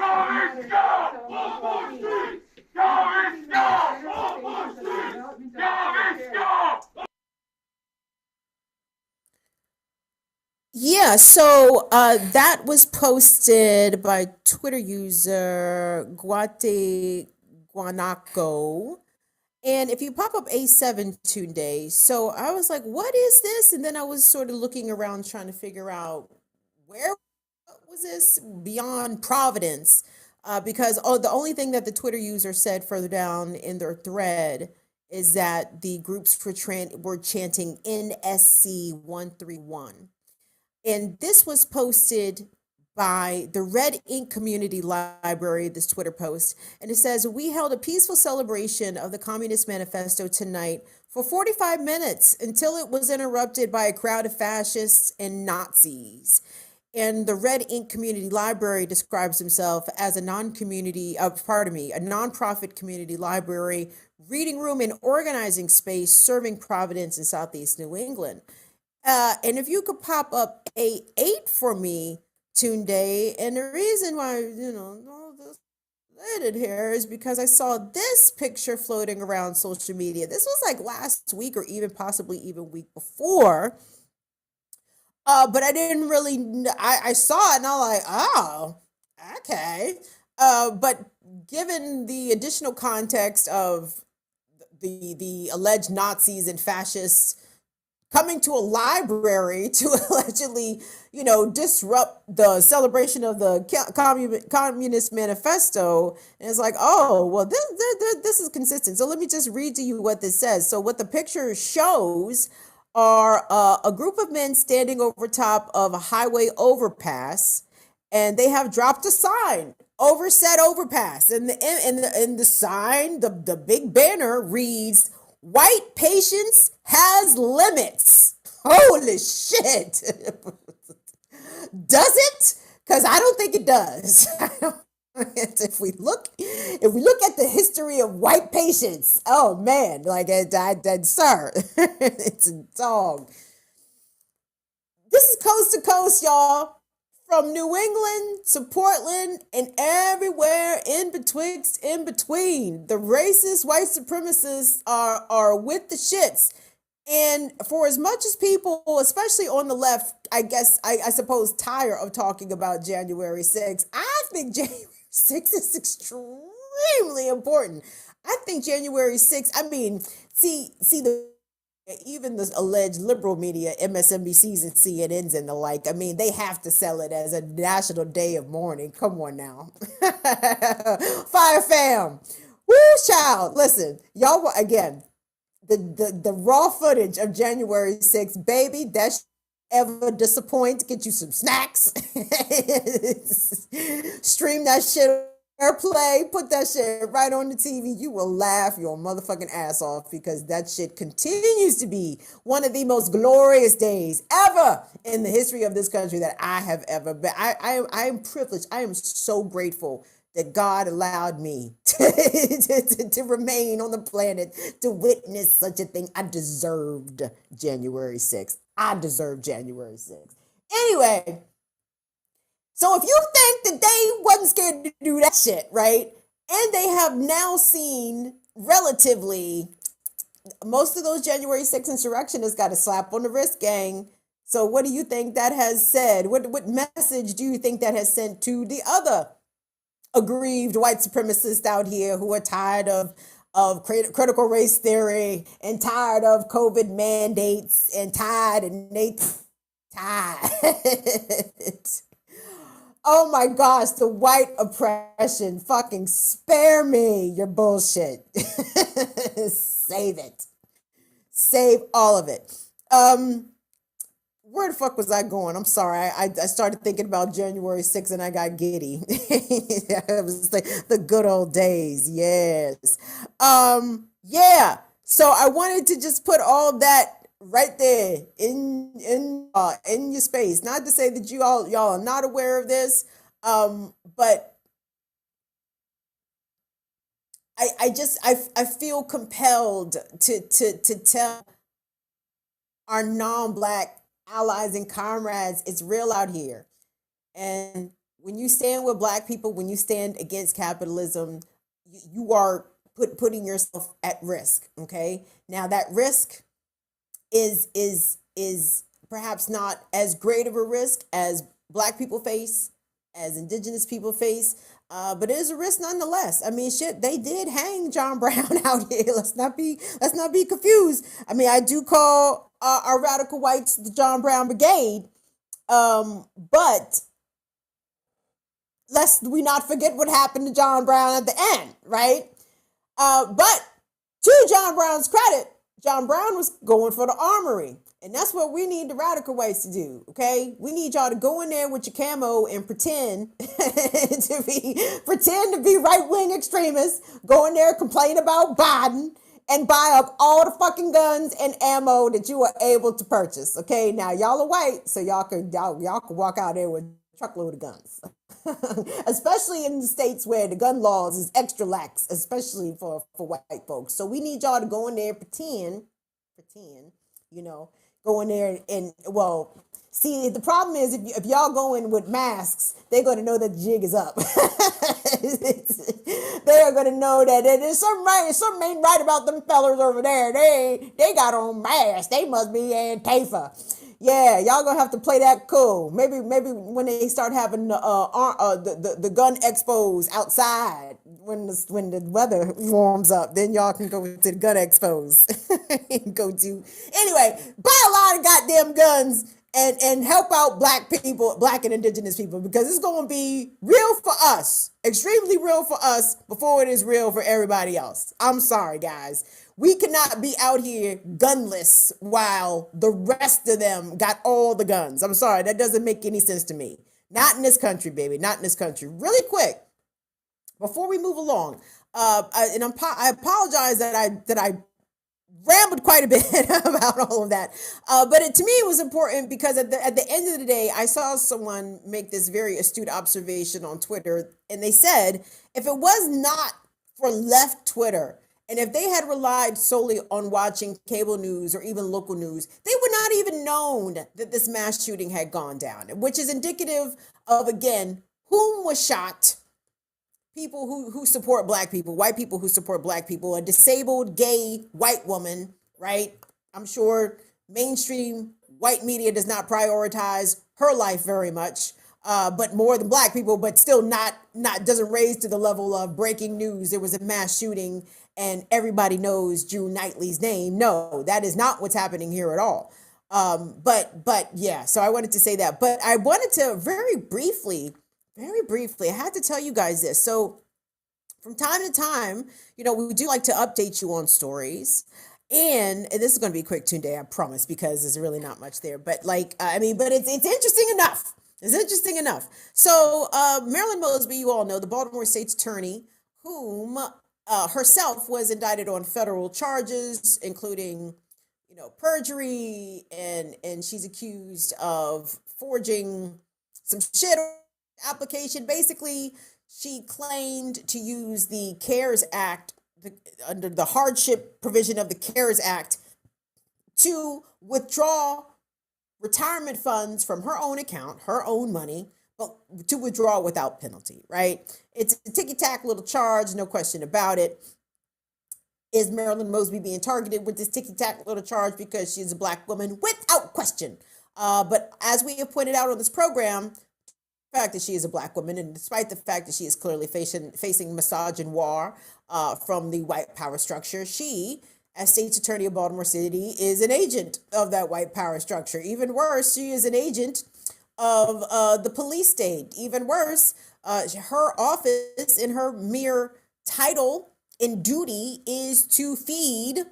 Yeah, so that was posted by Twitter user Guate Guanaco. And if you pop up A7 Tunde, so I was like, what is this? And then I was sort of looking around trying to figure out where was this beyond Providence? Because the only thing that the Twitter user said further down in their thread is that the groups were chanting NSC 131. And this was posted by the Red Ink Community Library, this Twitter post. And it says, we held a peaceful celebration of the Communist Manifesto tonight for 45 minutes until it was interrupted by a crowd of fascists and Nazis. And the Red Ink Community Library describes himself as a nonprofit community library, reading room, and organizing space serving Providence and Southeast New England. And if you could pop up A8 for me, Tunde, and the reason why, all this related here is because I saw this picture floating around social media. This was like last week or even possibly even week before. But I didn't really, I saw it and I'm like, oh, okay. But given the additional context of the alleged Nazis and fascists coming to a library to allegedly, disrupt the celebration of the Communist Manifesto. And it's like, oh, well, this is consistent. So let me just read to you what this says. So what the picture shows are a group of men standing over top of a highway overpass, and they have dropped a sign over said overpass. And the sign, the big banner reads, "White patience has limits." Holy shit. Does it? Because I don't think it does. If we look at the history of white patience, oh man, like sir, it's a dog. This is coast to coast, y'all. From New England to Portland and everywhere in between. The racist white supremacists are with the shits. And for as much as people, especially on the left, I suppose, tire of talking about January 6th, I think January 6th is extremely important. I think January 6th, even the alleged liberal media, MSNBCs and CNNs and the like, they have to sell it as a national day of mourning. Come on now. Fire fam. Woo, child. Listen, y'all, again, the raw footage of January 6th, baby, that's ever disappoint, get you some snacks. Stream that shit, airplay, put that shit right on the TV. You will laugh your motherfucking ass off because that shit continues to be one of the most glorious days ever in the history of this country that I have ever been. I am privileged. I am so grateful that God allowed me to remain on the planet to witness such a thing. I deserved January 6th. I deserve January 6th. Anyway, so if you think that they wasn't scared to do that shit, right? And they have now seen relatively, most of those January 6th insurrectionists got a slap on the wrist, gang. So what do you think that has said? What message do you think that has sent to the other aggrieved white supremacists out here who are tired of critical race theory and tired of COVID mandates and tired. Oh my gosh, the white oppression. Fucking spare me your bullshit. Save it. Save all of it. Where the fuck was I going? I'm sorry. I started thinking about January 6th and I got giddy. It was the good old days. Yes. Yeah. So I wanted to just put all of that right there in your space. Not to say that y'all are not aware of this, but I feel compelled to tell our non-Black allies and comrades, it's real out here. And when you stand with Black people, when you stand against capitalism, you are putting yourself at risk. Okay. Now that risk is perhaps not as great of a risk as Black people face, as Indigenous people face, but it is a risk nonetheless. Shit, they did hang John Brown out here. Let's not be confused. I do call our radical whites the John Brown Brigade, but lest we not forget what happened to John Brown at the end, right? But to John Brown's credit, John Brown was going for the armory. And that's what we need the radical whites to do, okay? We need y'all to go in there with your camo and pretend to be right-wing extremists, go in there, complain about Biden, and buy up all the fucking guns and ammo that you are able to purchase. Okay, now y'all are white, so y'all can walk out there with a truckload of guns. Especially in the states where the gun laws is extra lax, especially for white folks. So we need y'all to go in there and pretend, you know, go in there and well, see, the problem is if y'all go in with masks, they're going to know that the jig is up. They're going to know that there's something ain't right about them fellers over there. They got on masks. They must be Antifa. Yeah, y'all gonna have to play that cool. Maybe when they start having the gun expos outside when the weather warms up, then y'all can go to the gun expos and go to anyway. Buy a lot of goddamn guns and help out black people, black and indigenous people, because it's gonna be real for us, extremely real for us before it is real for everybody else. I'm sorry, guys. We cannot be out here gunless while the rest of them got all the guns. I'm sorry, that doesn't make any sense to me. Not in this country, baby. Not in this country. Really quick, before we move along, I apologize that I rambled quite a bit about all of that. But to me, it was important because at the end of the day, I saw someone make this very astute observation on Twitter, and they said, if it was not for left Twitter, and if they had relied solely on watching cable news or even local news, they would not even known that this mass shooting had gone down, which is indicative of, again, whom was shot. People who support black people, white people who support black people, a disabled gay white woman, right? I'm sure mainstream white media does not prioritize her life very much, but more than black people, but still not doesn't raise to the level of breaking news. There was a mass shooting and everybody knows Drew Knightley's name. No, that is not what's happening here at all. But yeah, so I wanted to say that. But I wanted to very briefly, I had to tell you guys this. So from time to time, you know, we do like to update you on stories. And this is going to be quick today, I promise, because there's really not much there. But but it's interesting enough. It's interesting enough. So Marilyn Mosby, you all know, the Baltimore State's attorney, whom herself was indicted on federal charges, including, you know, perjury, and she's accused of forging some shit application. Basically, she claimed to use the CARES Act, under the hardship provision of the CARES Act, to withdraw retirement funds from her own account, her own money, but to withdraw without penalty, right? It's a ticky-tack little charge, no question about it. Is Marilyn Mosby being targeted with this ticky-tack little charge because she's a black woman? Without question. But as we have pointed out on this program, the fact that she is a black woman, and despite the fact that she is clearly facing misogynoir from the white power structure, she, as state's attorney of Baltimore City, is an agent of that white power structure. Even worse, she is an agent of the police state. Even worse, her office, in her mere title and duty, is to feed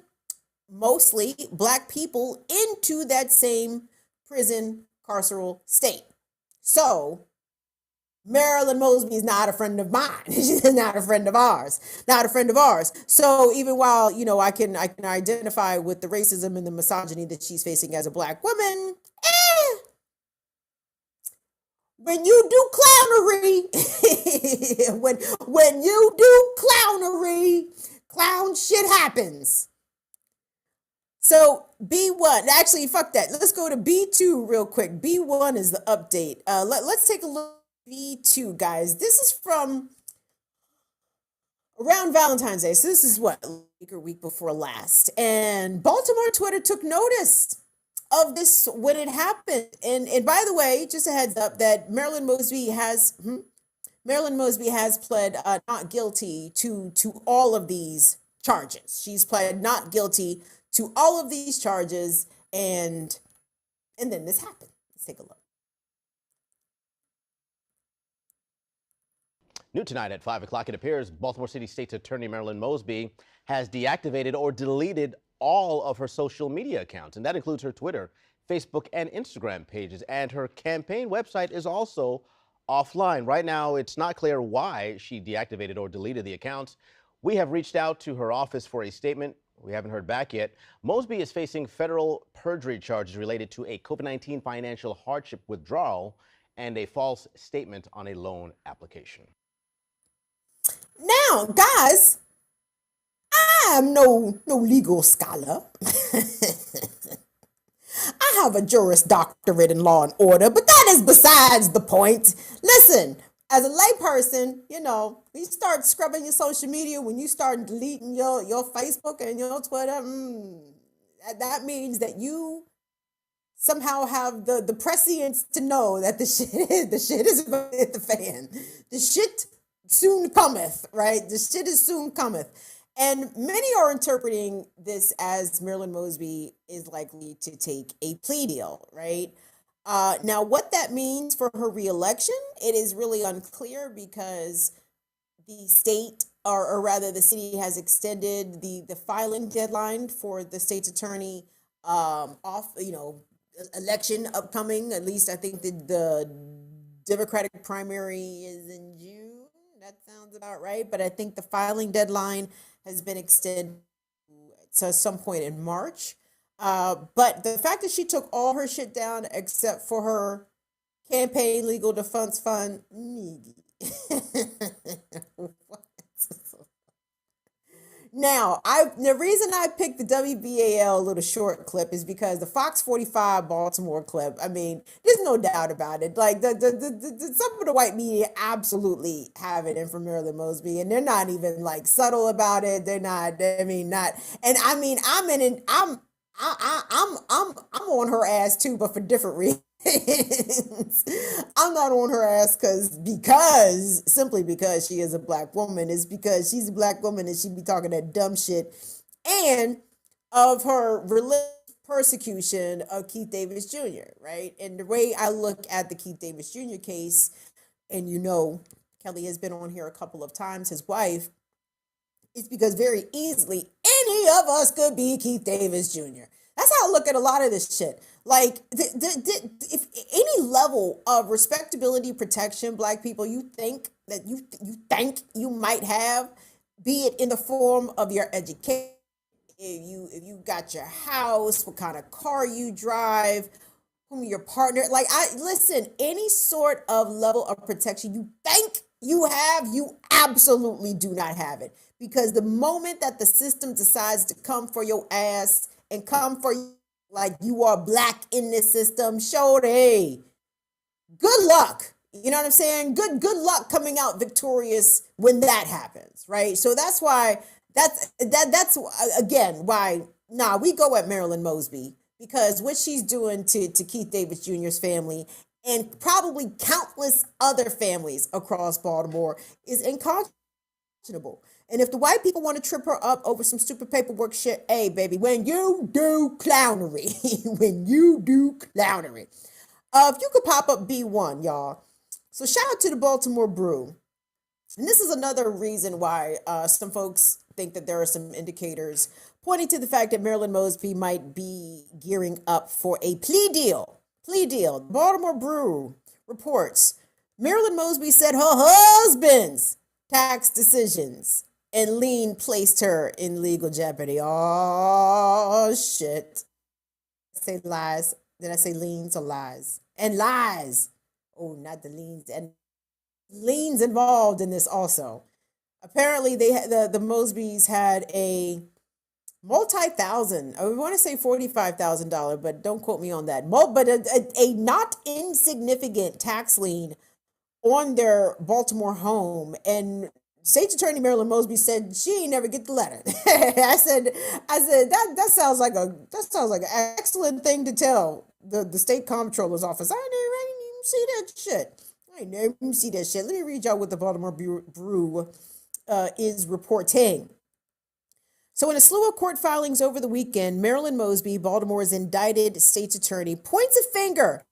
mostly black people into that same prison carceral state. So Marilyn Mosby is not a friend of mine. She's not a friend of ours. Not a friend of ours. So even while, you know, I can identify with the racism and the misogyny that she's facing as a black woman, when you do clownery, when you do clownery, clown shit happens. So B1, actually, fuck that. Let's go to B2 real quick. B1 is the update. Let's take a look. B2, guys. This is from around Valentine's Day. So this is what, a week before last. And Baltimore Twitter took notice of this when it happened. And by the way, just a heads up that Marilyn Mosby has pled not guilty to all of these charges. She's pled not guilty to all of these charges, and then this happened. Let's take a look. New tonight at 5 o'clock, it appears Baltimore City State's Attorney Marilyn Mosby has deactivated or deleted all of her social media accounts, and that includes her Twitter, Facebook, and Instagram pages. And her campaign website is also offline. Right now, it's not clear why she deactivated or deleted the accounts. We have reached out to her office for a statement. We haven't heard back yet. Mosby is facing federal perjury charges related to a COVID-19 financial hardship withdrawal and a false statement on a loan application. Now, guys, I am no legal scholar. I have a Juris Doctorate in law and order, but that is besides the point. Listen, as a layperson, you know, when you start scrubbing your social media, when you start deleting your Facebook and your Twitter, that means that you somehow have the prescience to know that the shit is about to hit the fan. The shit soon cometh, right? The shit is soon cometh. And many are interpreting this as Marilyn Mosby is likely to take a plea deal, right? Now, what that means for her reelection, it is really unclear because the state, or rather the city, has extended the filing deadline for the state's attorney election upcoming. At least I think the Democratic primary is in June. That sounds about right. But I think the filing deadline has been extended to some point in March. But the fact that she took all her shit down except for her campaign legal defense fund, Now, the reason I picked the WBAL little short clip is because the Fox 45 Baltimore clip, I mean, there's no doubt about it. Like, some of the white media absolutely have it in for Marilyn Mosby, and they're not even, like, subtle about it. They're not, and I mean, I'm on her ass too, but for different reasons. I'm not on her ass simply because she is a black woman. It's because she's a black woman and she be talking that dumb shit, and of her religious persecution of Keith Davis Jr., right? And the way I look at the Keith Davis Jr. case, and you know, Kelly has been on here a couple of times, his wife, is because very easily any of us could be Keith Davis Jr. That's how I look at a lot of this shit. Like, if any level of respectability, protection, black people, you think you might have, be it in the form of your education, if you got your house, what kind of car you drive, whom your partner, listen, any sort of level of protection you think you have, you absolutely do not have it. Because the moment that the system decides to come for your ass and come for you like you are black in this system, hey, good luck. You know what I'm saying? Good luck coming out victorious when that happens, right? So that's why that's again why we go at Marilyn Mosby, because what she's doing to Keith Davis Jr.'s family and probably countless other families across Baltimore is unconscionable. And if the white people want to trip her up over some stupid paperwork shit, hey, baby, when you do clownery, if you could pop up B1, y'all. So shout out to the Baltimore Brew. And this is another reason why some folks think that there are some indicators pointing to the fact that Marilyn Mosby might be gearing up for a plea deal. Baltimore Brew reports Marilyn Mosby said her husband's tax decisions and lien placed her in legal jeopardy. Oh, shit. Say lies. Did I say liens or lies? And lies. Oh, not the liens. And liens involved in this also. Apparently, the Mosbys had a multi-thousand, I want to say $45,000, but don't quote me on that. But a not insignificant tax lien on their Baltimore home, and State's Attorney Marilyn Mosby said she ain't never get the letter. I said that sounds like an excellent thing to tell the state comptroller's office. I didn't even see that shit. I didn't even see that shit. Let me read y'all what the Baltimore Brew is reporting. So in a slew of court filings over the weekend, Marilyn Mosby, Baltimore's indicted state's attorney, points a finger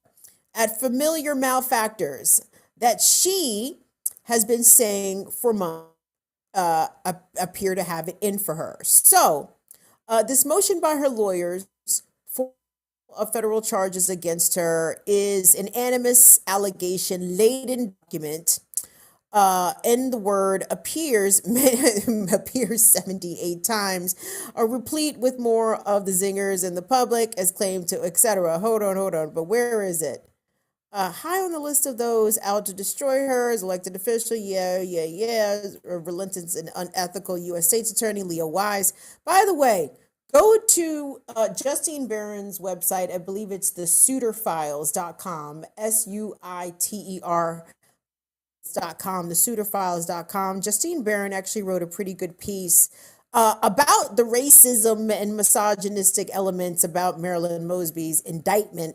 at familiar malfactors that she has been saying for months appear to have it in for her. So This motion by her lawyers for of federal charges against her is an animus allegation laden document. And the word appears appears 78 times, are replete with more of the zingers in the public as claimed to, etc. Hold on. But where is it? High on the list of those out to destroy her as elected official, relentless and unethical U.S. State's Attorney Leo Wise. By the way, go to Justine Barron's website. I believe it's the suiterfiles.com, SUITER.com, the suiterfiles.com. Justine Barron actually wrote a pretty good piece about the racism and misogynistic elements about Marilyn Mosby's indictment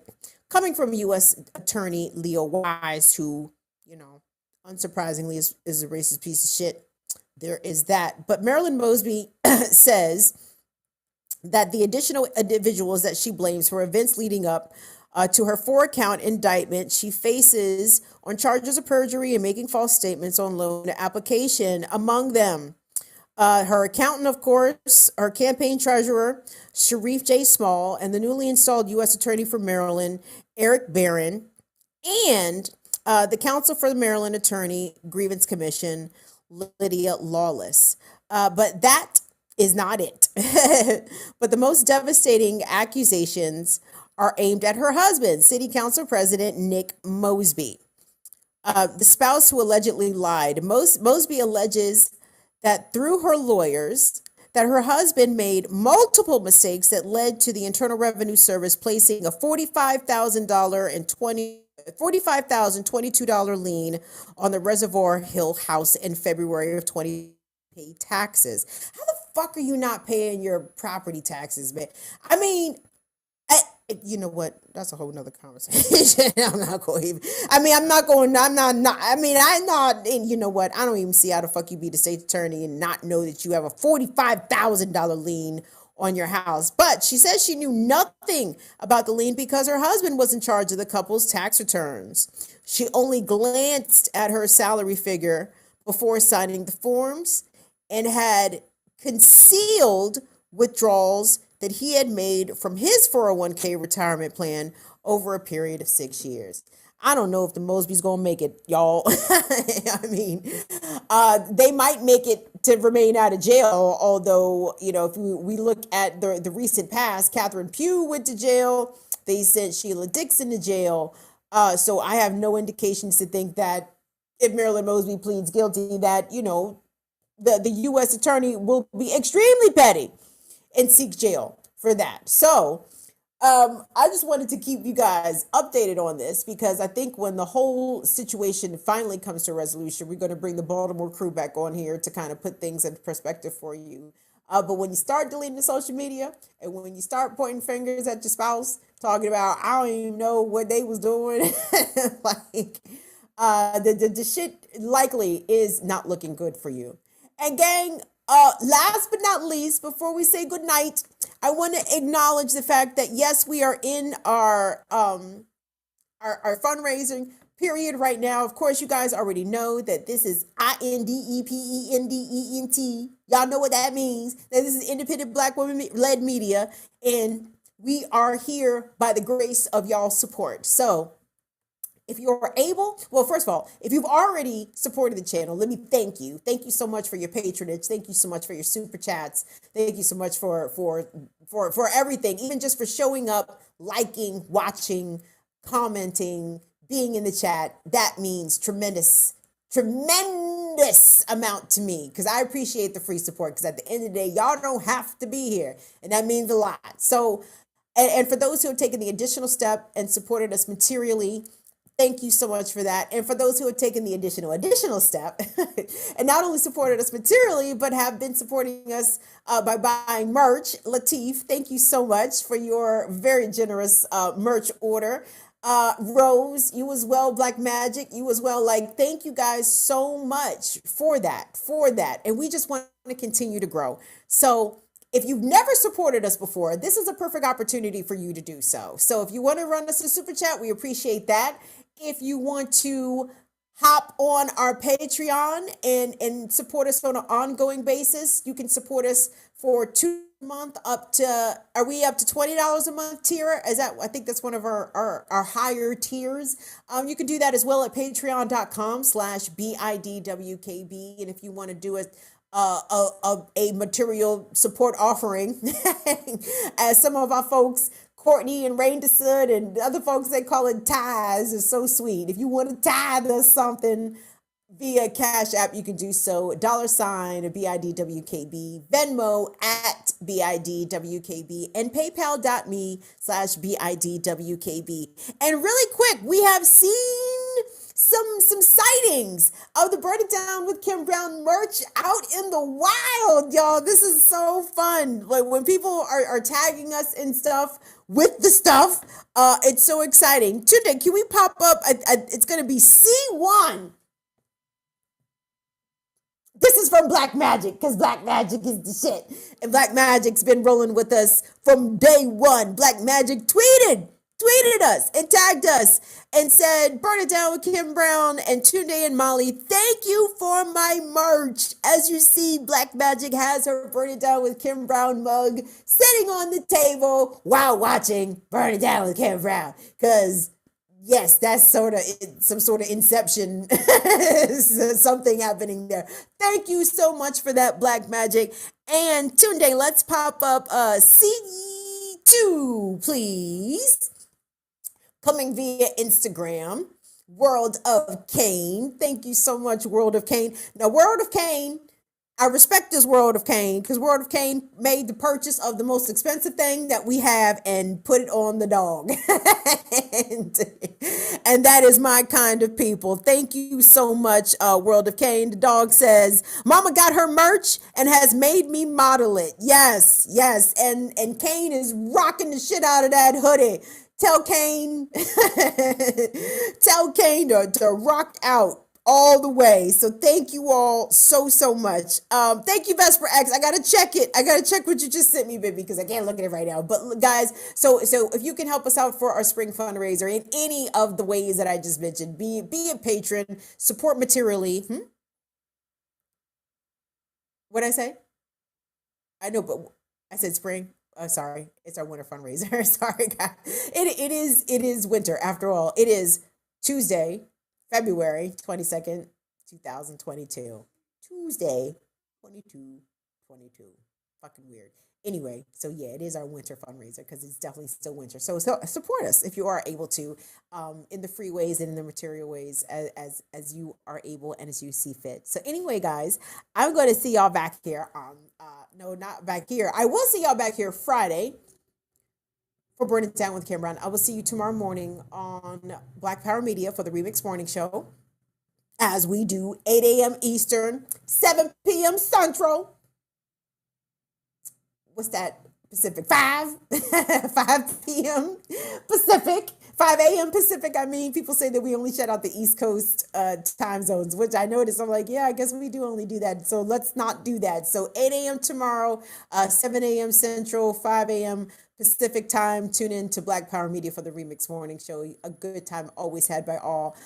coming from U.S. Attorney Leo Wise, who, unsurprisingly is a racist piece of shit. There is that. But Marilyn Mosby says that the additional individuals that she blames for events leading up to her 4-count indictment she faces on charges of perjury and making false statements on loan application. Among them, her accountant, of course, her campaign treasurer, Sharif J. Small, and the newly installed U.S. Attorney for Maryland, Eric Barron, and the counsel for the Maryland Attorney Grievance Commission, Lydia Lawless. But that is not it. But the most devastating accusations are aimed at her husband, City Council President Nick Mosby, the spouse who allegedly lied. Mosby alleges that through her lawyers, that her husband made multiple mistakes that led to the Internal Revenue Service placing a $45,022 lien on the Reservoir Hill house in February of 2020 taxes. How the fuck are you not paying your property taxes, man? I mean, you know what? That's a whole nother conversation. I'm not going, and you know what? I don't even see how the fuck you be the state attorney and not know that you have a $45,000 lien on your house. But she says she knew nothing about the lien because her husband was in charge of the couple's tax returns. She only glanced at her salary figure before signing the forms and had concealed withdrawals that he had made from his 401k retirement plan over a period of 6 years. I don't know if the Mosby's gonna make it, y'all. I mean, they might make it to remain out of jail, although, if we look at the recent past, Catherine Pugh went to jail. They sent Sheila Dixon to jail. So I have no indications to think that if Marilyn Mosby pleads guilty, that, the U.S. attorney will be extremely petty and seek jail for that. So I just wanted to keep you guys updated on this because I think when the whole situation finally comes to a resolution, we're going to bring the Baltimore crew back on here to kind of put things into perspective for you. But when you start deleting the social media and when you start pointing fingers at your spouse, talking about, I don't even know what they was doing, the shit likely is not looking good for you. And gang, last but not least, before we say goodnight, I want to acknowledge the fact that yes, we are in our fundraising period right now. Of course, you guys already know that this is INDEPENDENT. Y'all know what that means. That this is independent Black women-led media, and we are here by the grace of y'all's support. So if you're able, well, first of all, if you've already supported the channel, let me thank you. Thank you so much for your patronage. Thank you so much for your super chats. Thank you so much for everything, even just for showing up, liking, watching, commenting, being in the chat. That means tremendous amount to me because I appreciate the free support because at the end of the day, y'all don't have to be here. And that means a lot. So, and for those who have taken the additional step and supported us materially, thank you so much for that. And for those who have taken the additional step and not only supported us materially, but have been supporting us by buying merch. Latif, thank you so much for your very generous merch order. Rose, you as well. Black Magic, you as well. Thank you guys so much for that. And we just want to continue to grow. So if you've never supported us before, this is a perfect opportunity for you to do so. So if you want to run us a super chat, we appreciate that. If you want to hop on our Patreon and support us on an ongoing basis, you can support us for $2 a month up to, are we up to $20 a month tier? Is that, I think that's one of our higher tiers. You can do that as well at patreon.com/BIDWKB. And if you want to do a material support offering, as some of our folks, Courtney and Rain DeSud and other folks, they call it tithes. It's so sweet. If you want to tithe us something via Cash App, you can do so. $ BIDWKB, Venmo at BIDWKB, and PayPal.me/BIDWKB. And really quick, we have seen some sightings of the Burn It Down with Kim Brown merch out in the wild, y'all. This is so fun. Like when people are tagging us and stuff with the stuff, it's so exciting. Today, can we pop up? It's going to be C1. This is from Black Magic, because Black Magic is the shit. And Black Magic's been rolling with us from day one. Black Magic tweeted us and tagged us and said, "Burn it down with Kim Brown and Tunde and Molly. Thank you for my merch." As you see, Black Magic has her Burn It Down with Kim Brown mug sitting on the table while watching Burn It Down with Kim Brown. Because yes, that's some sort of inception, something happening there. Thank you so much for that, Black Magic. And Tunde, let's pop up C2, please. Coming via Instagram, World of Kane. Thank you so much, World of Kane. Now, World of Kane, I respect this World of Kane, because World of Kane made the purchase of the most expensive thing that we have and put it on the dog. and that is my kind of people. Thank you so much, World of Kane. The dog says, "Mama got her merch and has made me model it." Yes. And Kane is rocking the shit out of that hoodie. Tell Kane to rock out all the way. So thank you all so much. Thank you, Vesper X. I gotta check it. I gotta check what you just sent me, baby, because I can't look at it right now. But guys, so if you can help us out for our spring fundraiser in any of the ways that I just mentioned, be a patron, support materially. What'd I say? I know, but I said spring. Sorry, it's our winter fundraiser. Sorry, guys. It is winter after all. It is Tuesday, February 22nd, 2022. Tuesday, 22. Fucking weird. Anyway, so yeah, it is our winter fundraiser because it's definitely still winter. So support us if you are able to, in the free ways and in the material ways as you are able and as you see fit. So anyway, guys, I'm going to see y'all back here. No, not back here. I will see y'all back here Friday for Burn It Down with Kim Brown. I will see you tomorrow morning on Black Power Media for the Remix Morning Show, as we do 8 a.m. Eastern, 7 p.m. Central. What's that? Pacific? 5 p.m. Pacific. 5 a.m. Pacific. I mean, people say that we only shut out the East Coast time zones, which I noticed. I'm like, yeah, I guess we do only do that. So let's not do that. So 8 a.m. tomorrow, 7 a.m. Central, 5 a.m. Pacific time. Tune in to Black Power Media for the Remix Morning Show. A good time always had by all.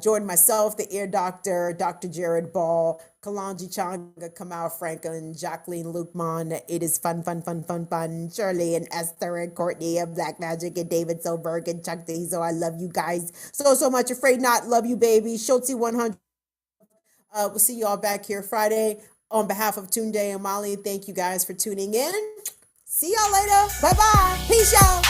Join myself, the Ear Doctor, Dr. Jared Ball, Kalanji Changa, Kamal Franklin, Jacqueline Lukman. It is fun. Shirley and Esther and Courtney and Black Magic and David Silberg and Chuck Diesel. I love you guys so much. Afraid Not, love you, baby. Schultzy 100. We'll see you all back here Friday. On behalf of Tunde and Molly, thank you guys for tuning in. See y'all later. Bye-bye. Peace, y'all.